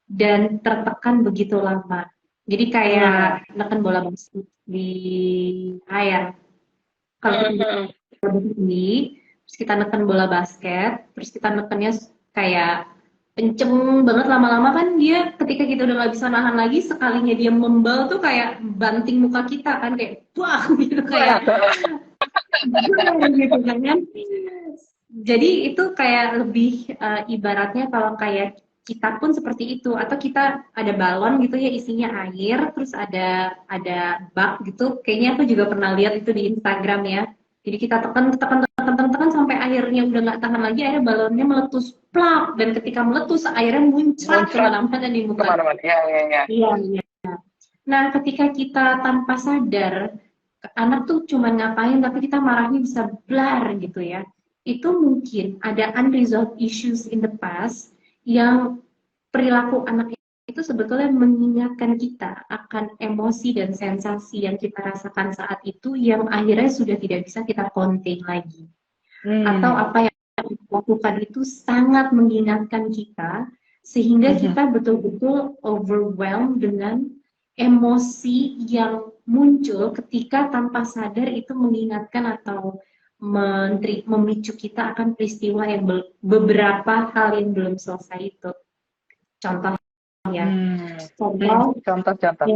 dan tertekan begitu lama. Jadi mhm, kayak neken bola basket di air. Kalau kita mhm, tinggi, terus kita neken bola basket, terus kita nekennya kayak kenceng banget, lama-lama kan dia ketika kita udah nggak bisa nahan lagi, sekalinya dia membal tuh kayak banting muka kita kan, kayak wah gitu, kayak gitu kan. Jadi itu kayak lebih ibaratnya kalau kayak kita pun seperti itu, atau kita ada balon gitu ya isinya air, terus ada bak gitu. Kayaknya aku juga pernah lihat itu di Instagram ya. Jadi kita tekan tekan tekan tekan tekan sampai airnya udah nggak tahan lagi, akhirnya balonnya meletus plak, dan ketika meletus airnya muncrat muncrat kemana-mana di muka. kemana-mana. Ya, ya, ya. Iya, iya. Nah, ketika kita tanpa sadar, anak tuh cuma ngapain, tapi kita marahnya bisa blar gitu ya. Itu mungkin ada unresolved issues in the past yang perilaku anak itu sebetulnya mengingatkan kita akan emosi dan sensasi yang kita rasakan saat itu yang akhirnya sudah tidak bisa kita contain lagi. Atau apa yang kita lakukan itu sangat mengingatkan kita sehingga kita betul-betul overwhelmed dengan emosi yang muncul ketika tanpa sadar itu mengingatkan atau memicu kita akan peristiwa yang beberapa hal yang belum selesai itu. Contoh ya, contoh Contoh.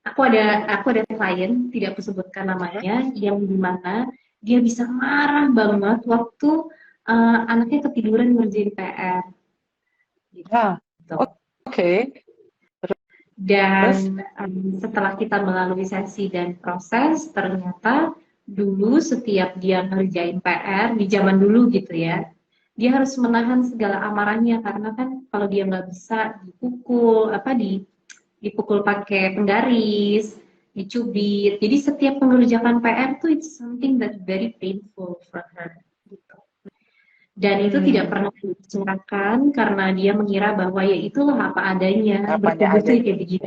aku ada klien, tidak aku sebutkan namanya, yang dimana dia bisa marah banget waktu anaknya ketiduran ngerjain PR gitu. Oke. Dan setelah kita melalui sesi dan proses, ternyata dulu setiap dia ngerjain PR di zaman dulu gitu ya, dia harus menahan segala amarahnya karena kan kalau dia nggak bisa dipukul dipukul pakai penggaris, dicubit. Jadi setiap mengerjakan PR tuh it's something that very painful for her gitu. Dan itu tidak pernah dibicarakan karena dia mengira bahwa ya itulah apa adanya, bertubuh tuh kayak begitu.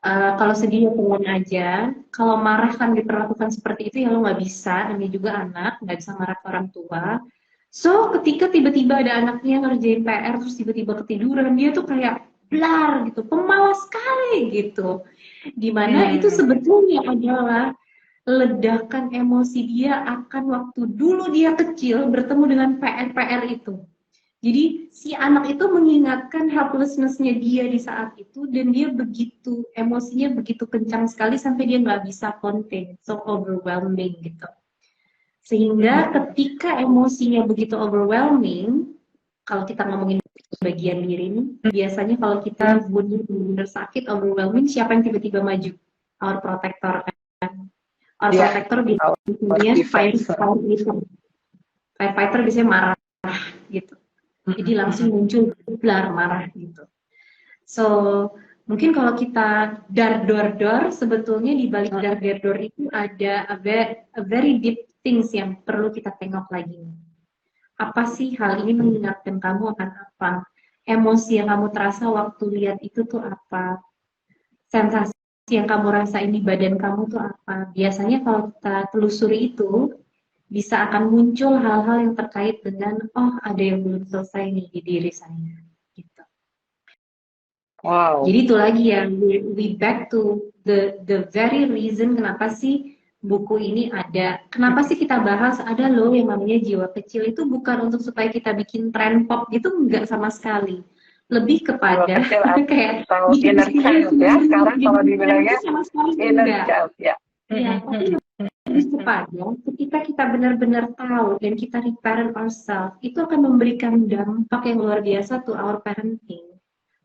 Kalau sedih ya telan aja, kalau marah kan diperlakukan seperti itu ya lo nggak bisa, namanya juga anak, nggak bisa marah ke orang tua. So ketika tiba-tiba ada anaknya ngerjain PR terus tiba-tiba ketiduran, dia tuh kayak blar gitu, pemalas sekali gitu. Dimana itu sebetulnya adalah ledakan emosi dia akan waktu dulu dia kecil bertemu dengan PR-PR itu. Jadi si anak itu mengingatkan helplessness-nya dia di saat itu dan dia begitu, emosinya begitu kencang sekali sampai dia nggak bisa contain, so overwhelming gitu. Sehingga ketika emosinya begitu overwhelming, kalau kita ngomongin bagian diri ini, biasanya kalau kita benar-benar sakit, overwhelming, siapa yang tiba-tiba maju? Our protector kan. Our protector biasanya firefighter biasanya marah gitu. Jadi langsung muncul blar marah gitu. So mungkin kalau kita dar-dor-dor, sebetulnya di balik dar-dor itu ada a very deep things yang perlu kita tengok lagi. Apa sih hal ini mengingatkan kamu akan apa? Emosi yang kamu terasa waktu lihat itu tuh apa? Sensasi yang kamu rasain di badan kamu tuh apa? Biasanya kalau kita telusuri itu, bisa akan muncul hal-hal yang terkait dengan, oh ada yang belum selesai nih di diri saya. Gitu. Wow. Jadi itu lagi ya, we back to the very reason kenapa sih buku ini ada. Kenapa sih kita bahas ada loh yang namanya jiwa kecil, itu bukan untuk supaya kita bikin tren pop gitu, enggak sama sekali. Lebih kepada kayak atau inner child ya, sekarang kalau dibilangnya sama sekali inner child ya. Ya, tapi lebih kepada ketika kita benar-benar tahu dan kita reparent ourselves, itu akan memberikan dampak yang luar biasa to our parenting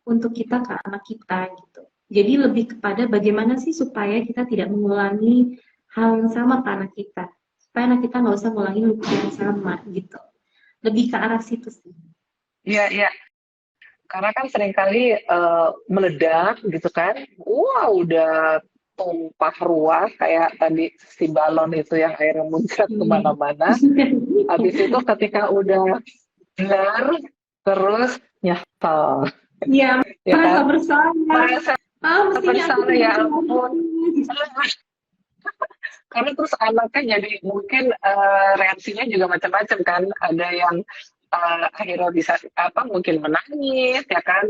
untuk kita ke anak kita gitu. Jadi lebih kepada bagaimana sih supaya kita tidak mengulangi hal yang sama ke anak kita, supaya anak kita nggak usah mengulangi luka yang sama gitu. Lebih ke arah situ sih. Iya, iya. Karena kan seringkali meledak gitu kan, udah tumpah ruah kayak tadi si balon itu yang airnya muncrat kemana-mana. Habis itu ketika udah blar terus nyesel. Iya, ya merasa kan? bersalah. Merasa bersalah ya ampun. Karena terus anaknya jadi mungkin reaksinya juga macam-macam kan. Ada yang akhirnya bisa mungkin menangis ya kan,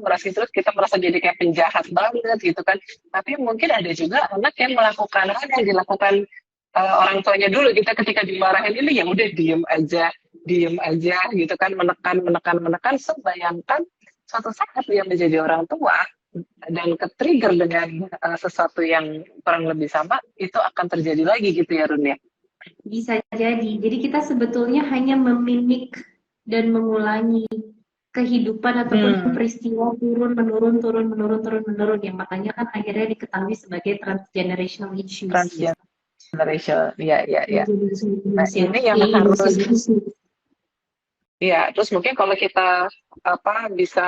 merasa terus kita merasa jadi kayak penjahat banget gitu kan. Tapi mungkin ada juga anak yang melakukan hal yang dilakukan orang tuanya dulu, kita ketika dimarahin ini ya udah diem aja gitu kan, menekan. Bayangkan suatu saat dia menjadi orang tua dan ke-trigger dengan sesuatu yang kurang lebih sama, itu akan terjadi lagi gitu ya Run ya. Bisa jadi. Jadi kita sebetulnya hanya memimik dan mengulangi kehidupan ataupun Hmm, peristiwa turun menurun yang makanya kan akhirnya diketahui sebagai transgenerational issues gitu. transgeneration. Ya, ya, ya. Nah, Indonesia, ini yang Indonesia harus. gitu. Iya, terus mungkin kalau kita bisa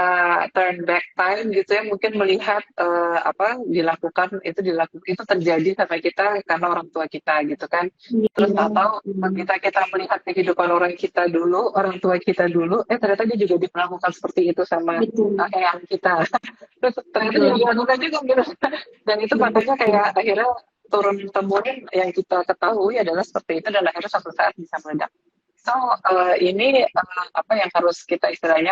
turn back time gitu ya, mungkin melihat itu terjadi sama kita karena orang tua kita gitu kan. Terus Iya, tahu begitu kita melihat kehidupan orang tua kita dulu, ternyata dia juga diperlakukan seperti itu sama betul, eyang kita. Terus ternyata juga betul, dilakukan juga gitu. Dan itu makanya kayak betul. akhirnya turun temurun yang kita ketahui adalah seperti itu dan akhirnya suatu saat bisa meledak. So, ini apa yang harus kita istilahnya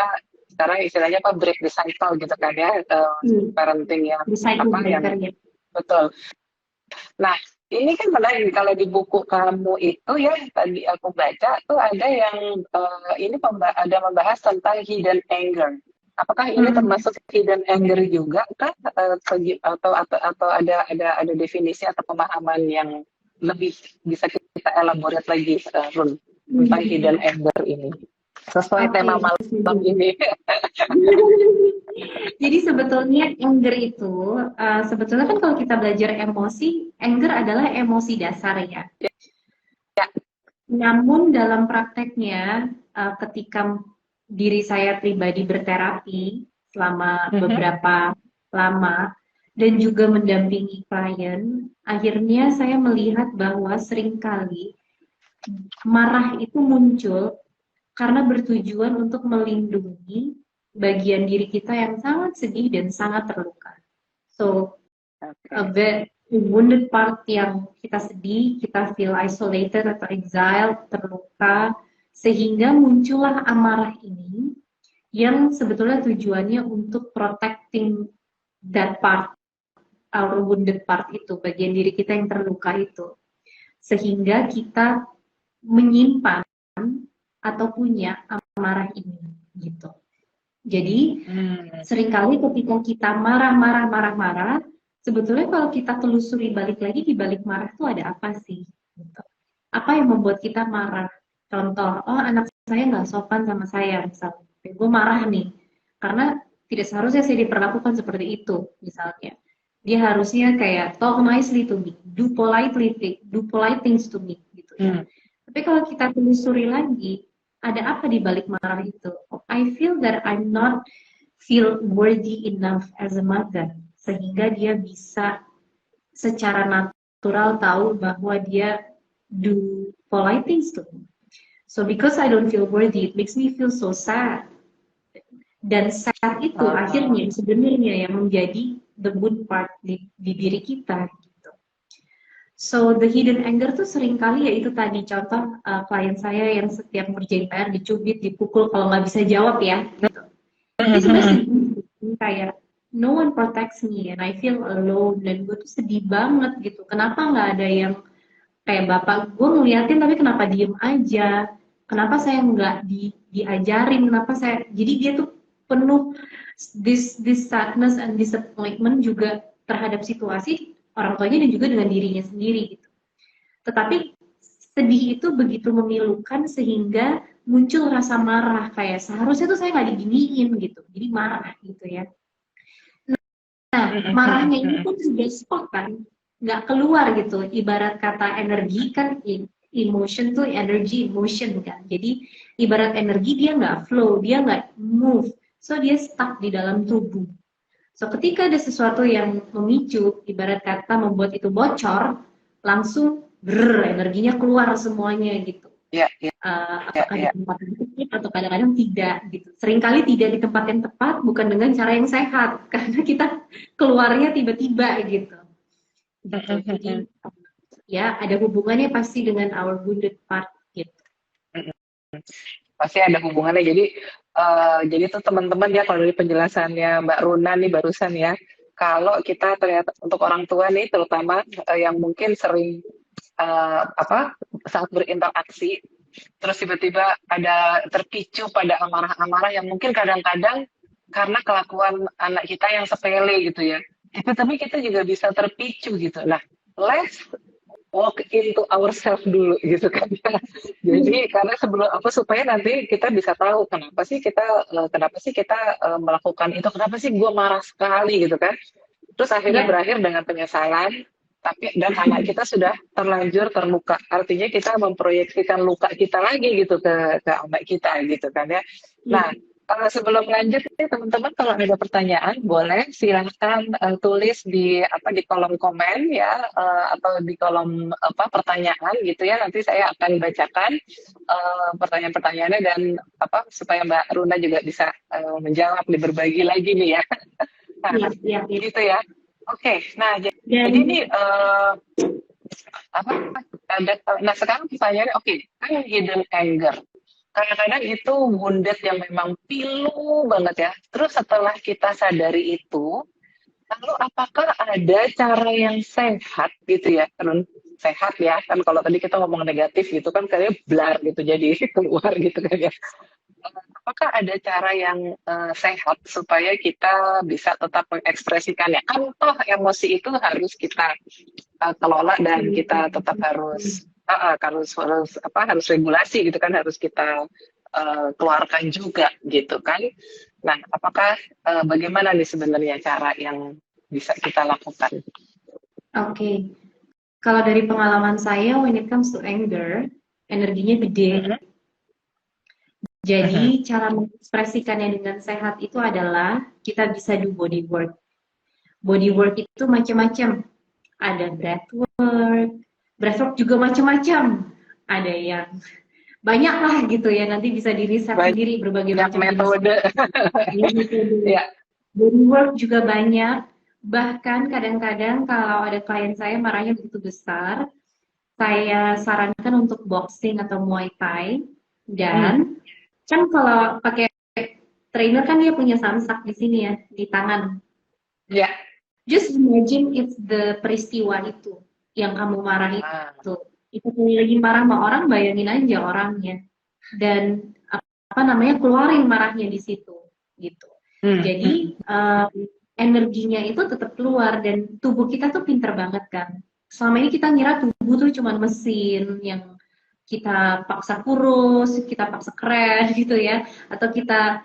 apa break the cycle gitu kan ya, parenting yang Recycle apa yang breaker ya. betul. Nah, ini kan menarik kalau di buku kamu itu ya tadi aku baca tuh ada yang ada membahas tentang hidden anger. Apakah ini Hmm. termasuk hidden anger juga kah? Atau ada definisi atau pemahaman yang lebih bisa kita elaborate lagi, Run, tentang hidden Hmm. anger ini sesuai Oke, tema malam ini. jadi sebetulnya anger itu, sebetulnya kan kalau kita belajar emosi, anger adalah emosi dasar ya. Namun dalam prakteknya, ketika diri saya pribadi berterapi selama Mhm. beberapa lama dan juga mendampingi klien, akhirnya saya melihat bahwa seringkali marah itu muncul karena bertujuan untuk melindungi bagian diri kita yang sangat sedih dan sangat terluka. So, a Oke. bit wounded part yang kita sedih, kita feel isolated atau exiled, terluka, sehingga muncullah amarah ini yang sebetulnya tujuannya untuk protecting that part, our wounded part itu, bagian diri kita yang terluka itu. Sehingga kita menyimpan atau punya amarah ini gitu. Jadi Hmm. seringkali ketika kita marah, sebetulnya kalau kita telusuri balik lagi di balik marah itu ada apa sih? Gitu. Apa yang membuat kita marah? Contoh, oh anak saya nggak sopan sama saya, misalnya. Gue marah nih, karena tidak seharusnya saya diperlakukan seperti itu, misalnya. Dia harusnya kayak talk nicely to me, do polite things to me, gitu ya. Hmm. Tapi kalau kita telusuri lagi, ada apa di balik marah itu? Oh, I feel that I'm not feel worthy enough as a mother, sehingga dia bisa secara natural tahu bahwa dia do polite things to me. So because I don't feel worthy, it makes me feel so sad. Dan sad itu Ah, akhirnya sebenarnya yang menjadi the good part di diri kita. Gitu. So the hidden anger tuh sering kali ya itu tadi contoh klien saya yang setiap ngerjain PR dicubit, dipukul kalau nggak bisa jawab ya. Gitu. Dia sebenarnya sedih kayak no one protects me and I feel alone dan gue tuh sedih banget gitu. Kenapa nggak ada yang kayak bapak gue ngeliatin tapi kenapa diem aja? Kenapa saya nggak diajarin? Kenapa saya? Jadi dia tuh penuh this sadness and disappointment juga terhadap situasi orang tuanya dan juga dengan dirinya sendiri gitu. Tetapi sedih itu begitu memilukan sehingga muncul rasa marah kayak seharusnya tuh saya nggak diginiin gitu jadi marah gitu ya. Nah marahnya ini pun sudah stop kan nggak keluar gitu ibarat kata energi kan emotion tuh energy emotion kan jadi ibarat energi dia nggak flow dia nggak move so dia stuck di dalam tubuh. So ketika ada sesuatu yang memicu, ibarat kata membuat itu bocor, langsung energinya keluar semuanya gitu. ya, ya, ya, Apakah di ya. tempat yang tepat atau kadang-kadang tidak gitu. Seringkali tidak di tempat yang tepat bukan dengan cara yang sehat karena kita keluarnya tiba-tiba gitu. Gitu. Jadi ya ada hubungannya pasti dengan our wounded part gitu. Pasti ada hubungannya. Jadi tuh teman-teman ya kalau dari penjelasannya Mbak Runa nih barusan ya, kalau kita ternyata untuk orang tua nih terutama yang mungkin sering saat berinteraksi terus tiba-tiba ada terpicu pada amarah-amarah yang mungkin kadang-kadang karena kelakuan anak kita yang sepele gitu ya. Tapi kita juga bisa terpicu gitu. Nah, let's walk into ourselves dulu gitu kan ya. Jadi karena sebelum apa supaya nanti kita bisa tahu kenapa sih kita melakukan itu, kenapa sih gue marah sekali gitu kan. Terus akhirnya Ya, berakhir dengan penyesalan, tapi dan anak kita sudah terlanjur terluka. Artinya kita memproyeksikan luka kita lagi gitu ke anak kita gitu kan ya. ya, Nah, sebelum lanjut nih teman-teman kalau ada pertanyaan boleh silahkan tulis di kolom komen ya atau di kolom pertanyaan gitu ya. Nanti saya akan bacakan pertanyaan-pertanyaannya dan supaya Mbak Runa juga bisa menjawab berbagi lagi nih ya. ya, Nah, ya, ya. gitu ya. Oke, nah jadi Dan ini apa ada nah sekarang pertanyaannya oke, kan hidden anger. Kadang-kadang itu wounded yang memang pilu banget ya. Terus setelah kita sadari itu, lalu apakah ada cara yang sehat gitu ya? Kan sehat ya, kan kalau tadi kita ngomong negatif gitu kan kayak blar gitu jadi keluar gitu kan ya. Apakah ada cara yang sehat supaya kita bisa tetap mengekspresikannya? Kan toh emosi itu harus kita kelola dan kita tetap harus regulasi gitu kan, harus kita keluarkan juga gitu kan. Nah, apakah bagaimana nih sebenarnya cara yang bisa kita lakukan? oke, kalau dari pengalaman saya, when it comes to anger, energinya gede. Mhm, mhm. Jadi cara mengekspresikannya dengan sehat itu adalah kita bisa do body work. Body work itu macam-macam. Ada breathwork juga macam-macam. Ada yang banyak lah gitu ya, nanti bisa di riset sendiri berbagai Banyak macam jenis metode. metode. Ya. Body work juga banyak. Bahkan kadang-kadang kalau ada klien saya marahnya begitu besar, saya sarankan untuk boxing atau Muay Thai. Hmm. Dan kan kalau pakai trainer kan dia punya samsak di sini ya, di tangan. Ya. Just imagine it's the peristiwa itu yang kamu marah Ah. itu. Itu lagi marah sama orang, bayangin aja orangnya. Dan apa namanya, keluarin marahnya di situ gitu. Hmm. Jadi energinya itu tetap keluar dan tubuh kita tuh pinter banget kan. Selama ini kita ngira tubuh tuh cuma mesin yang kita paksa kurus, kita paksa keren gitu ya, atau kita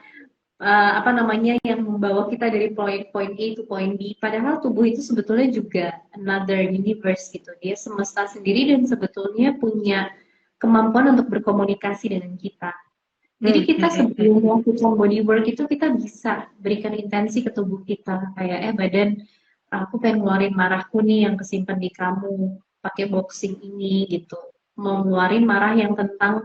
apa namanya yang membawa kita dari poin A to poin B. Padahal tubuh itu sebetulnya juga another universe gitu. Dia semesta sendiri dan sebetulnya punya kemampuan untuk berkomunikasi dengan kita. Jadi kita sebelum melakukan body work itu kita bisa berikan intensi ke tubuh kita kayak badan, aku pengen ngeluarin marahku nih yang kesimpan di kamu pakai boxing ini gitu. Mau ngeluarin marah yang tentang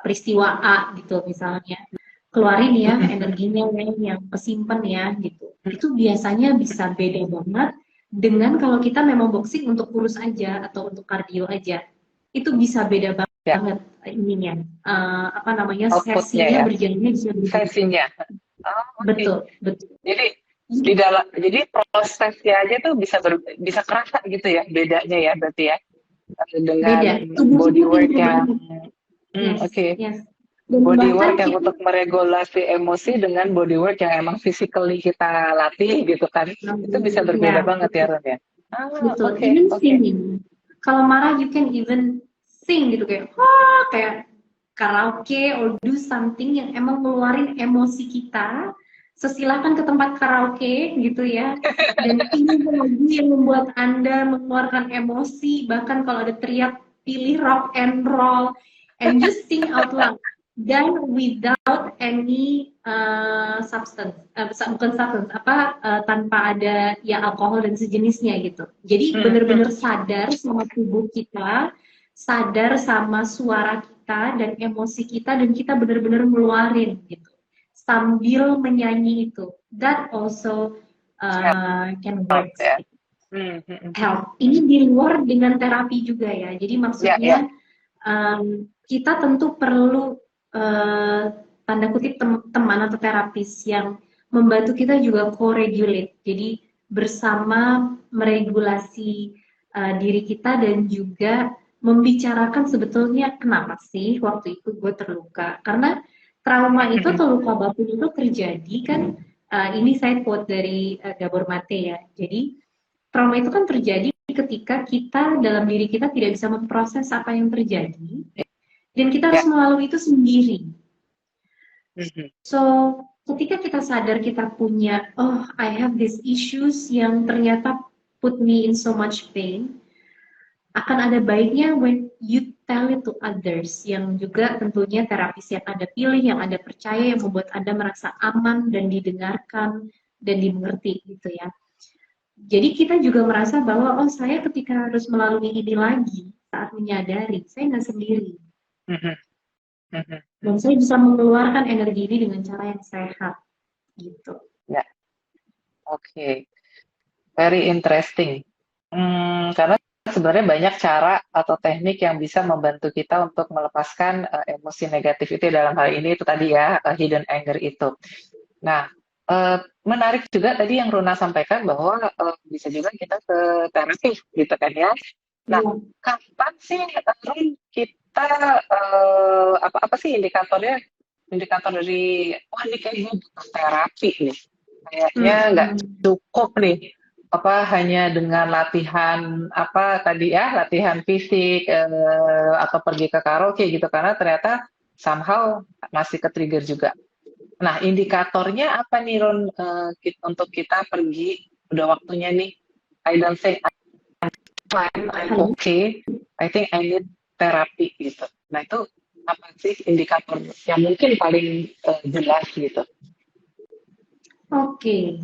peristiwa A gitu misalnya, keluarin ya energinya yang kesimpan ya gitu. Itu biasanya bisa beda banget dengan kalau kita memang boxing untuk kurus aja atau untuk kardio aja. Itu bisa beda Ya, banget ininya. Apa namanya, outputnya sesinya ya, berjalannya bisa berbeda. sesinya. Oh, oke. Betul, betul. Jadi jadi prosesnya aja tuh bisa kerasa gitu ya bedanya ya berarti ya dengan Beda. Tubuh body kita work pintar yang banget. Yes, oke. yes. Dan Body bahkan work yang kita untuk meregulasi emosi dengan body work yang emang physically kita latih gitu kan. Itu bisa berbeda ya, banget ya betul. Ron ya. Ah, Betul, oke, even oke. singing. Kalau marah you can even sing gitu kayak wah kayak karaoke or do something yang emang ngeluarin emosi kita. Sesilahkan ke tempat karaoke gitu ya. Dan pilih lagu yang membuat Anda mengeluarkan emosi, bahkan kalau ada teriak pilih rock and roll and just sing out loud. Dan without any substance, bukan substance, tanpa ada ya alkohol dan sejenisnya gitu. Jadi Hmm, hmm. benar-benar sadar sama tubuh kita, sadar sama suara kita dan emosi kita, dan kita benar-benar ngeluarin gitu sambil menyanyi itu. That also can Help work. ya. Hmm. Help. Ini di luar dengan terapi juga ya. Jadi Ya, ya. maksudnya kita tentu perlu tanda kutip teman atau terapis yang membantu kita juga co-regulate. Jadi bersama meregulasi diri kita dan juga membicarakan sebetulnya kenapa sih waktu itu gue terluka. Karena trauma itu atau luka batin itu terjadi kan, ini saya quote dari Gabor Mate ya. Jadi trauma itu kan terjadi ketika kita dalam diri kita tidak bisa memproses apa yang terjadi dan kita harus Ya. melalui itu sendiri. Mhm. So, ketika kita sadar kita punya, oh, I have these issues yang ternyata put me in so much pain, akan ada baiknya when you tell it to others, yang juga tentunya terapis yang Anda pilih, yang Anda percaya, yang membuat Anda merasa aman dan didengarkan dan dimengerti gitu ya. Jadi kita juga merasa bahwa, oh, saya ketika harus melalui ini lagi, saat menyadari, saya nggak sendiri. Mhm. Mhm. Dan saya bisa mengeluarkan energi ini dengan cara yang sehat gitu. Ya, oke. Very interesting. Karena sebenarnya banyak cara atau teknik yang bisa membantu kita untuk melepaskan emosi negatif itu dalam hal ini itu tadi ya, hidden anger itu. Nah, menarik juga tadi yang Runa sampaikan bahwa bisa juga kita ke terapi gitu kan ya. Nah, Iya. kapan sih Run kita apa sih indikatornya? Indikator dari wah ini kayak gue butuh terapi nih. Kayaknya nggak cukup nih apa hanya dengan latihan apa tadi ya latihan fisik atau pergi ke karaoke gitu karena ternyata somehow masih ke trigger juga. Nah indikatornya apa nih Ron untuk kita pergi udah waktunya nih I don't think I'm okay I think I need therapy gitu. Nah itu apa sih indikator yang mungkin paling jelas gitu? Oke,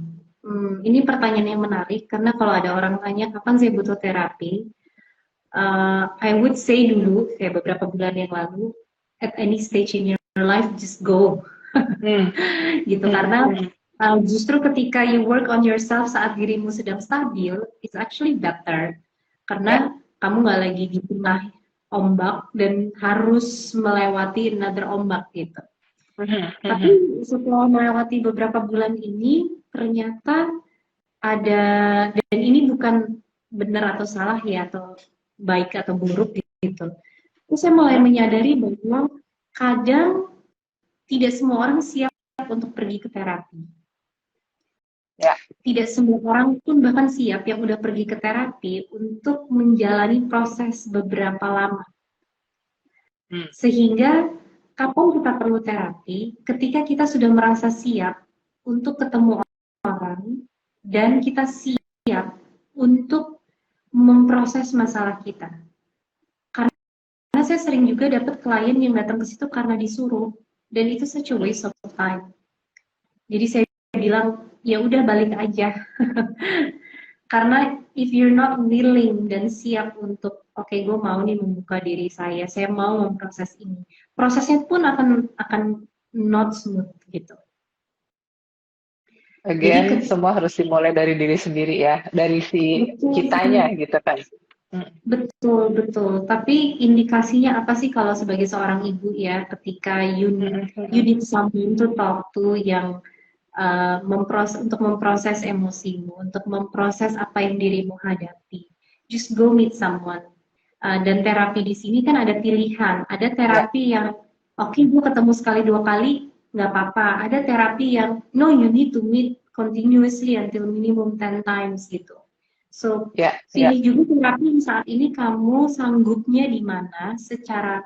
ini pertanyaan yang menarik karena kalau ada orang tanya kapan saya butuh terapi, I would say dulu kayak beberapa bulan yang lalu, at any stage in your life just go, gitu karena justru ketika you work on yourself saat dirimu sedang stabil, it's actually better Ya. karena kamu nggak lagi di tengah ombak dan harus melewati another ombak gitu. Tapi setelah melewati beberapa bulan ini, ternyata ada, dan ini bukan benar atau salah ya, atau baik atau buruk gitu. Terus saya mulai menyadari bahwa kadang tidak semua orang siap untuk pergi ke terapi. Ya. Tidak semua orang pun bahkan siap yang udah pergi ke terapi untuk menjalani proses beberapa lama. Sehingga kapan kita perlu terapi? Ketika kita sudah merasa siap untuk ketemu orang dan kita siap untuk memproses masalah kita. Karena saya sering juga dapat klien yang datang ke situ karena disuruh dan itu such a waste of time. Jadi saya bilang ya udah balik aja. Karena if you're not willing dan siap untuk oke, gue mau nih membuka diri saya mau memproses ini. Prosesnya pun akan not smooth gitu. Again, semua harus dimulai dari diri sendiri ya, dari si kitanya gitu kan. Betul, betul. Tapi indikasinya apa sih kalau sebagai seorang ibu ya, ketika you need someone to talk to yang untuk memproses emosimu, untuk memproses apa yang dirimu hadapi. Just go meet someone. Dan terapi di sini kan ada pilihan. Ada terapi yang oke, gue ketemu sekali 2 kali nggak apa-apa. Ada terapi yang no, you need to meet continuously until minimum 10 times gitu. So, pilih juga terapi yang saat ini kamu sanggupnya di mana secara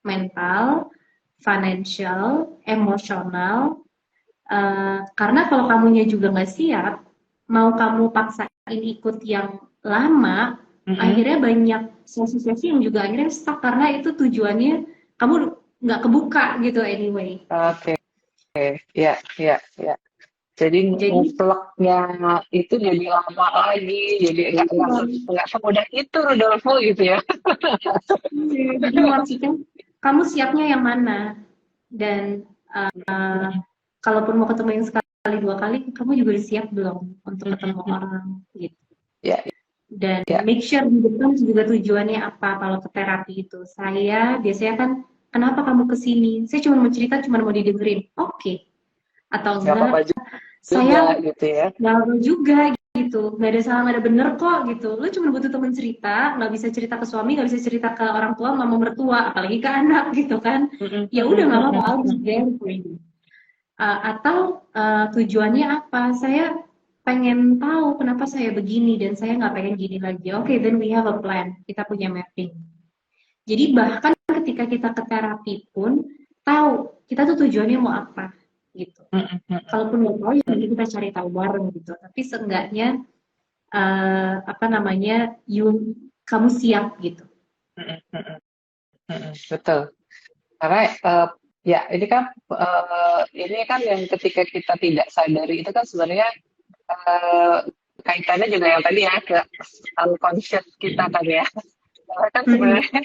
mental, financial, emosional. Karena kalau kamunya juga nggak siap, mau kamu paksain ikut yang lama, akhirnya banyak sesi-sesi yang juga akhirnya stuck karena itu tujuannya kamu nggak kebuka gitu anyway. Oke, ya. Jadi ngupleknya itu jadi lama lagi, jadi nggak semudah itu Rodolfo gitu ya. Jadi memastikan kamu siapnya yang mana dan kalaupun mau ketemu yang sekali 2 kali, kamu juga siap belum untuk ketemu orang gitu. Dan make sure di depan juga tujuannya apa kalau ke terapi itu. Saya biasanya kan, kenapa kamu kesini? Saya cuma mau cerita, cuma mau didengerin. Oke. Atau enggak, saya gitu ya. Nggak apa juga gitu. Nggak ada salah, nggak ada bener kok gitu. Lu cuma butuh temen cerita, nggak bisa cerita ke suami, nggak bisa cerita ke orang tua, mama mertua, apalagi ke anak gitu kan. Ya udah nggak apa-apa, I'll be there for you. Atau tujuannya apa? Saya pengen tahu kenapa saya begini dan saya nggak pengen gini lagi. Oke, then we have a plan. Kita punya mapping. Jadi bahkan ketika kita ke terapi pun tahu kita tuh tujuannya mau apa gitu. Kalaupun nggak tahu ya nanti kita cari tahu bareng gitu. Tapi seenggaknya apa namanya, kamu siap gitu. Betul. Karena ya ini kan yang ketika kita tidak sadari itu kan sebenarnya kaitannya juga yang tadi ya ke unconscious kita kan ya. Karena kan sebenarnya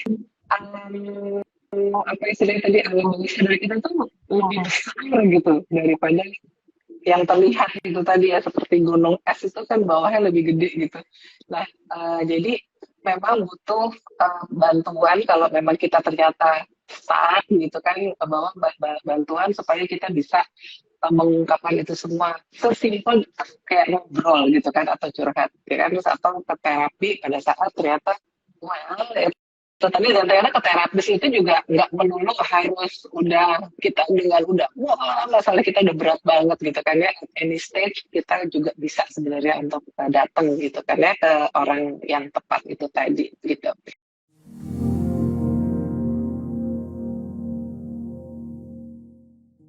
apa istilahnya tadi alam bawah sadar kita tuh lebih besar gitu daripada yang terlihat itu tadi ya, seperti gunung es itu kan bawahnya lebih gede gitu. Nah, jadi memang butuh bantuan kalau memang kita ternyata saat gitu kan, bahwa bantuan supaya kita bisa mengungkapkan itu semua. Sesimpel kayak ngobrol gitu kan, atau curhat ya kan, terus atau ke terapi pada saat ternyata well, tadi dan ternyata ke terapis itu juga nggak melulu harus udah kita dengan udah wah masalah kita udah berat banget gitu kan ya, at any stage kita juga bisa sebenarnya untuk datang gitu kan ya ke orang yang tepat itu tadi gitu.